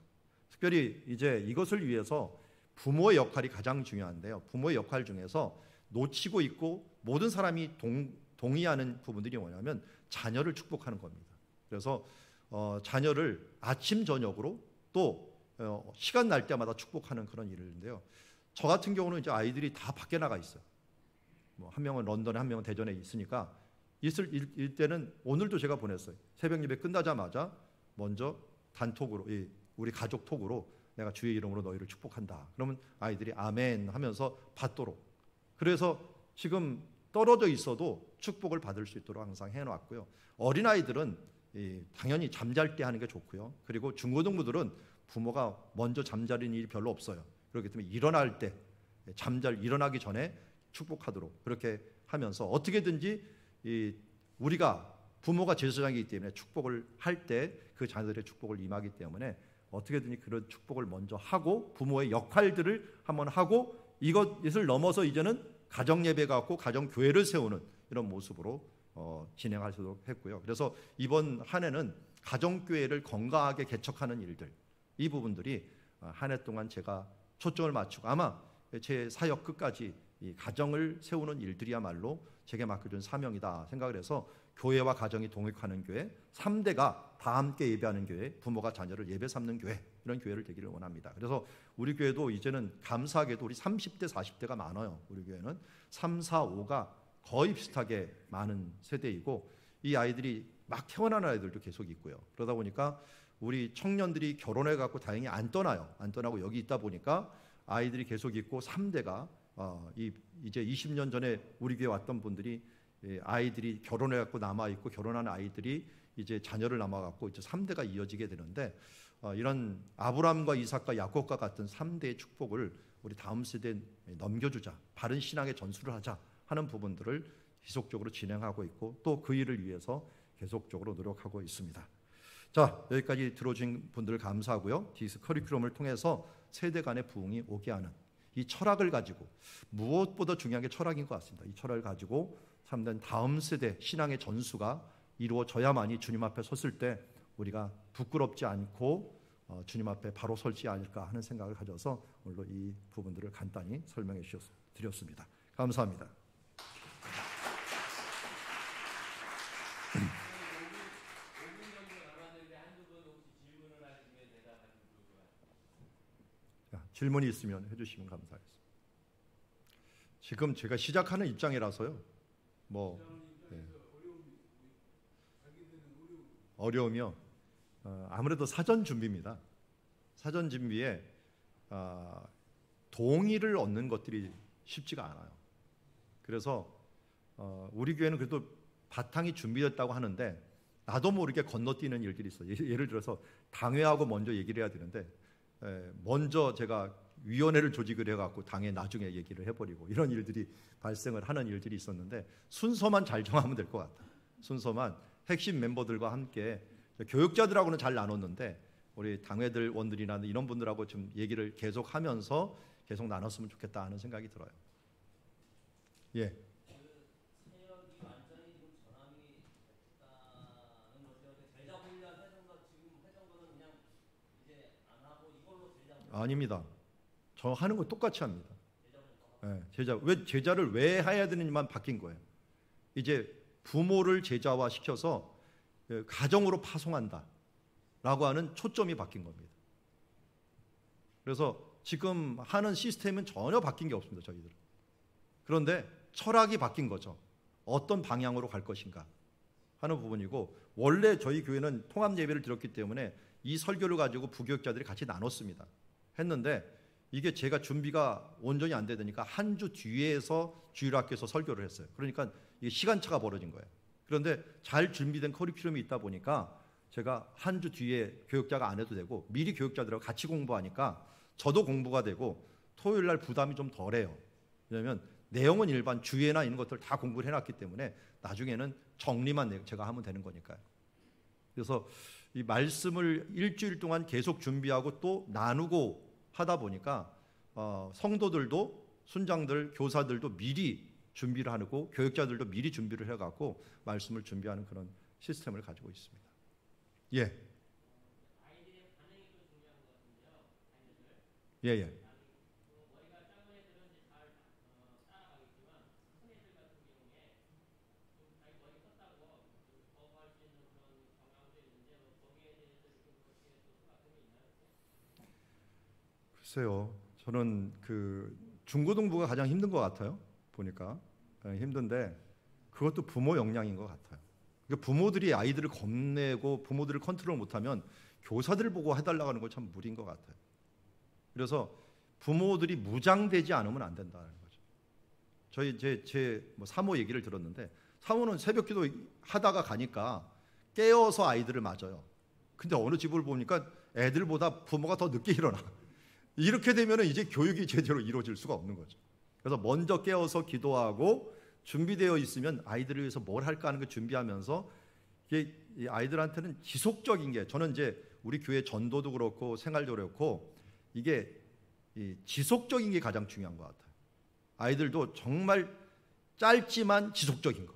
특별히 이제 이것을 위해서 부모의 역할이 가장 중요한데요. 부모의 역할 중에서 놓치고 있고 모든 사람이 동의하는 부분들이 뭐냐면 자녀를 축복하는 겁니다. 그래서 자녀를 아침 저녁으로 또 시간 날 때마다 축복하는 그런 일인데요. 저 같은 경우는 이제 아이들이 다 밖에 나가 있어요. 뭐 한 명은 런던에, 한 명은 대전에 있으니까 있을 때는 오늘도 제가 보냈어요. 새벽 예배 끝나자마자 먼저 단톡으로, 우리 가족 톡으로 내가 주의 이름으로 너희를 축복한다. 그러면 아이들이 아멘 하면서 받도록. 그래서 지금 떨어져 있어도 축복을 받을 수 있도록 항상 해놨고요. 어린아이들은 당연히 잠잘 때 하는 게 좋고요. 그리고 중고등부들은 부모가 먼저 잠자리는 일이 별로 없어요. 그렇기 때문에 일어날 때 일어나기 전에 축복하도록 그렇게 하면서 어떻게든지 우리가 부모가 제사장이기 때문에 축복을 할 때 그 자녀들의 축복을 임하기 때문에 어떻게든지 그런 축복을 먼저 하고 부모의 역할들을 한번 하고 이것을 넘어서 이제는 가정 예배가 갖고 가정 교회를 세우는 이런 모습으로 진행하도록 했고요. 그래서 이번 한 해는 가정 교회를 건강하게 개척하는 일들, 이 부분들이 한 해 동안 제가 초점을 맞추고 아마 제 사역 끝까지 이 가정을 세우는 일들이야말로 제게 맡겨준 사명이다 생각을 해서 교회와 가정이 동역하는 교회, 3대가 다 함께 예배하는 교회, 부모가 자녀를 예배 삼는 교회, 이런 교회를 되기를 원합니다. 그래서 우리 교회도 이제는 감사하게도 우리 30대, 40대가 많아요. 우리 교회는 3, 4, 5가 거의 비슷하게 많은 세대이고 이 아이들이 막 태어나는 아이들도 계속 있고요. 그러다 보니까 우리 청년들이 결혼해갖고 다행히 안 떠나요. 안 떠나고 여기 있다 보니까 아이들이 계속 있고 3대가 이제 20년 전에 우리 교회 왔던 분들이 아이들이 결혼해갖고 남아있고 결혼한 아이들이 이제 자녀를 남아갖고 이제 3대가 이어지게 되는데 이런 아브라함과 이삭과 야곱과 같은 3대의 축복을 우리 다음 세대에 넘겨주자, 바른 신앙의 전수를 하자 하는 부분들을 지속적으로 진행하고 있고 또 그 일을 위해서 계속적으로 노력하고 있습니다. 자, 여기까지 들어주신 분들 감사하고요. 디스 커리큘럼을 통해서 세대 간의 부흥이 오게 하는 이 철학을 가지고, 무엇보다 중요한 게 철학인 것 같습니다. 이 철학을 가지고 삶된 다음 세대 신앙의 전수가 이루어져야만이 주님 앞에 섰을 때 우리가 부끄럽지 않고 주님 앞에 바로 설지 않을까 하는 생각을 가져서 오늘도 이 부분들을 간단히 설명해 드렸습니다. 감사합니다. 질문이 있으면 해주시면 감사하겠습니다. 지금 제가 시작하는 입장이라서요. 어려우며 아무래도 사전 준비입니다. 사전 준비에 동의를 얻는 것들이 쉽지가 않아요. 그래서 우리 교회는 그래도 바탕이 준비됐다고 하는데 나도 모르게 건너뛰는 일들이 있어요. 예를 들어서 당회하고 먼저 얘기를 해야 되는데 먼저 제가 위원회를 조직을 해갖고 당에 나중에 얘기를 해버리고 이런 일들이 발생을 하는 일들이 있었는데 순서만 잘 정하면 될 것 같아요. 순서만 핵심 멤버들과 함께 교육자들하고는 잘 나눴는데 우리 당회들 원들이나 이런 분들하고 좀 얘기를 계속하면서 계속 나눴으면 좋겠다 하는 생각이 들어요. 예. 아닙니다. 저 하는 거 똑같이 합니다. 네, 제자를 왜 해야 되는지만 바뀐 거예요. 이제 부모를 제자화 시켜서 가정으로 파송한다라고 하는 초점이 바뀐 겁니다. 그래서 지금 하는 시스템은 전혀 바뀐 게 없습니다. 저희들은. 그런데 철학이 바뀐 거죠. 어떤 방향으로 갈 것인가 하는 부분이고, 원래 저희 교회는 통합 예배를 드렸기 때문에 이 설교를 가지고 부교육자들이 같이 나눴습니다. 했는데 이게 제가 준비가 온전히 안 되니까 한 주 뒤에서 주일학교에서 설교를 했어요. 그러니까 이게 시간차가 벌어진 거예요. 그런데 잘 준비된 커리큘럼이 있다 보니까 제가 한 주 뒤에 교육자가 안 해도 되고 미리 교육자들하고 같이 공부하니까 저도 공부가 되고 토요일 날 부담이 좀 덜해요. 왜냐하면 내용은 일반 주예나 이런 것들 다 공부를 해놨기 때문에 나중에는 정리만 제가 하면 되는 거니까요. 그래서 이 말씀을 일주일 동안 계속 준비하고 또 나누고 하다 보니까 성도들도, 순장들, 교사들도 미리 준비를 하고 교육자들도 미리 준비를 해갖고 말씀을 준비하는 그런 시스템을 가지고 있습니다. 예. 아이들의 반응이 또 중요한 것 같은데요. 예. 머리가 작은 애들은 잘 따라가겠지만 큰 애들 같은 경우에 좀 자기 머리 컸다고 거부할 수 있는 그런 경향도 있는데 거기에 대해서 이렇게 그렇게 또 생각이 있나요? 글쎄요. 저는 그 중고등부가 가장 힘든 것 같아요. 보니까 힘든데 그것도 부모 역량인 것 같아요. 그러니까 부모들이 아이들을 겁내고 부모들을 컨트롤 못하면 교사들 보고 해달라고 하는 건 참 무리인 것 같아요. 그래서 부모들이 무장되지 않으면 안 된다는 거죠. 저희 제 사모 얘기를 들었는데 사모는 새벽기도 하다가 가니까 깨어서 아이들을 맞아요. 근데 어느 집을 보니까 애들보다 부모가 더 늦게 일어나. 이렇게 되면 이제 교육이 제대로 이루어질 수가 없는 거죠. 그래서 먼저 깨어서 기도하고 준비되어 있으면 아이들을 위해서 뭘 할까 하는 걸 준비하면서 이게 아이들한테는 지속적인 게, 저는 이제 우리 교회 전도도 그렇고 생활도 그렇고 이게 지속적인 게 가장 중요한 것 같아요. 아이들도 정말 짧지만 지속적인 거.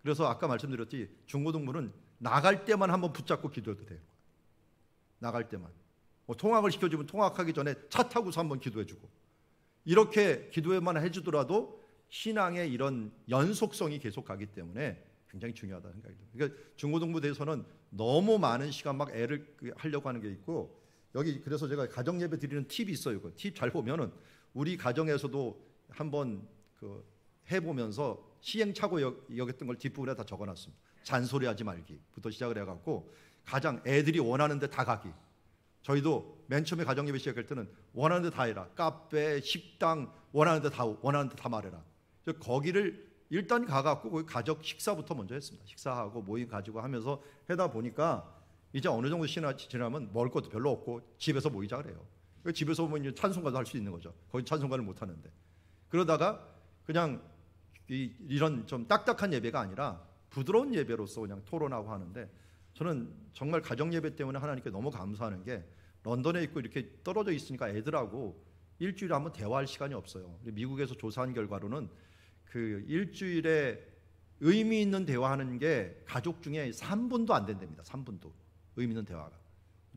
그래서 아까 말씀드렸듯이 중고등부는 나갈 때만 한번 붙잡고 기도해도 돼요. 나갈 때만. 통학을 시켜주면 통학하기 전에 차 타고서 한번 기도해주고, 이렇게 기도에만 해주더라도 신앙의 이런 연속성이 계속 가기 때문에 굉장히 중요하다는 생각이 듭니다. 그러니까 중고등부 대해서는 너무 많은 시간 막 애를 하려고 하는 게 있고, 여기 그래서 제가 가정예배 드리는 팁이 있어요. 그 팁 잘 보면은 우리 가정에서도 한번 해보면서 시행착오 여겼던 걸 뒷부분에 다 적어놨습니다. 잔소리하지 말기부터 시작을 해갖고 가장 애들이 원하는 데 다 가기. 저희도 맨 처음에 가정예배 시작할 때는 원하는 데 다 해라. 카페, 식당 원하는 데 다 말해라. 거기를 일단 가갖고 거기 가족 식사부터 먼저 했습니다. 식사하고 모임 가지고 하면서 하다 보니까 이제 어느 정도 지나면 먹을 것도 별로 없고 집에서 모이자 그래요. 집에서 보면 이제 찬송가도 할 수 있는 거죠. 거기 찬송가를 못 하는데. 그러다가 그냥 이런 좀 딱딱한 예배가 아니라 부드러운 예배로서 그냥 토론하고 하는데, 저는 정말 가정 예배 때문에 하나님께 너무 감사하는 게 런던에 있고 이렇게 떨어져 있으니까 애들하고 일주일에 한번 대화할 시간이 없어요. 미국에서 조사한 결과로는 그 일주일에 의미 있는 대화하는 게 가족 중에 3분도 안 된답니다. 3분도 의미 있는 대화가.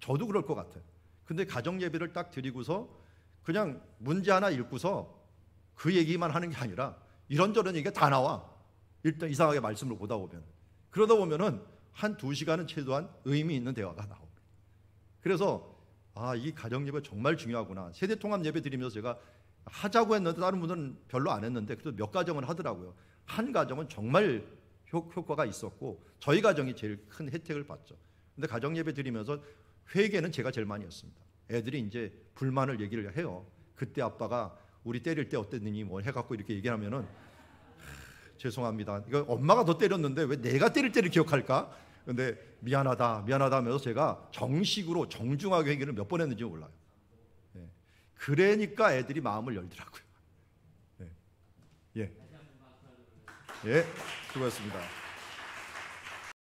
저도 그럴 것 같아요. 근데 가정 예배를 딱 드리고서 그냥 문제 하나 읽고서 그 얘기만 하는 게 아니라 이런저런 얘기가 다 나와. 일단 이상하게 말씀을 보다 보면. 그러다 보면은 한 2시간은 최소한 의미 있는 대화가 나옵니다. 그래서 이 가정 예배 정말 중요하구나. 세대 통합 예배 드리면서 제가 하자고 했는데 다른 분들은 별로 안 했는데 그래도 몇 가정은 하더라고요. 한 가정은 정말 효과가 있었고 저희 가정이 제일 큰 혜택을 봤죠. 근데 가정 예배 드리면서 회개는 제가 제일 많이 했습니다. 애들이 이제 불만을 얘기를 해요. 그때 아빠가 우리 때릴 때 어땠느니 뭐 해갖고 이렇게 얘기하면은 죄송합니다. 이거 엄마가 더 때렸는데 왜 내가 때릴 때를 기억할까? 근데 미안하다 하면서 제가 정식으로 정중하게 회개를 몇 번 했는지 몰라요. 네. 그러니까 애들이 마음을 열더라고요. 네. 예. 예, 수고했습니다.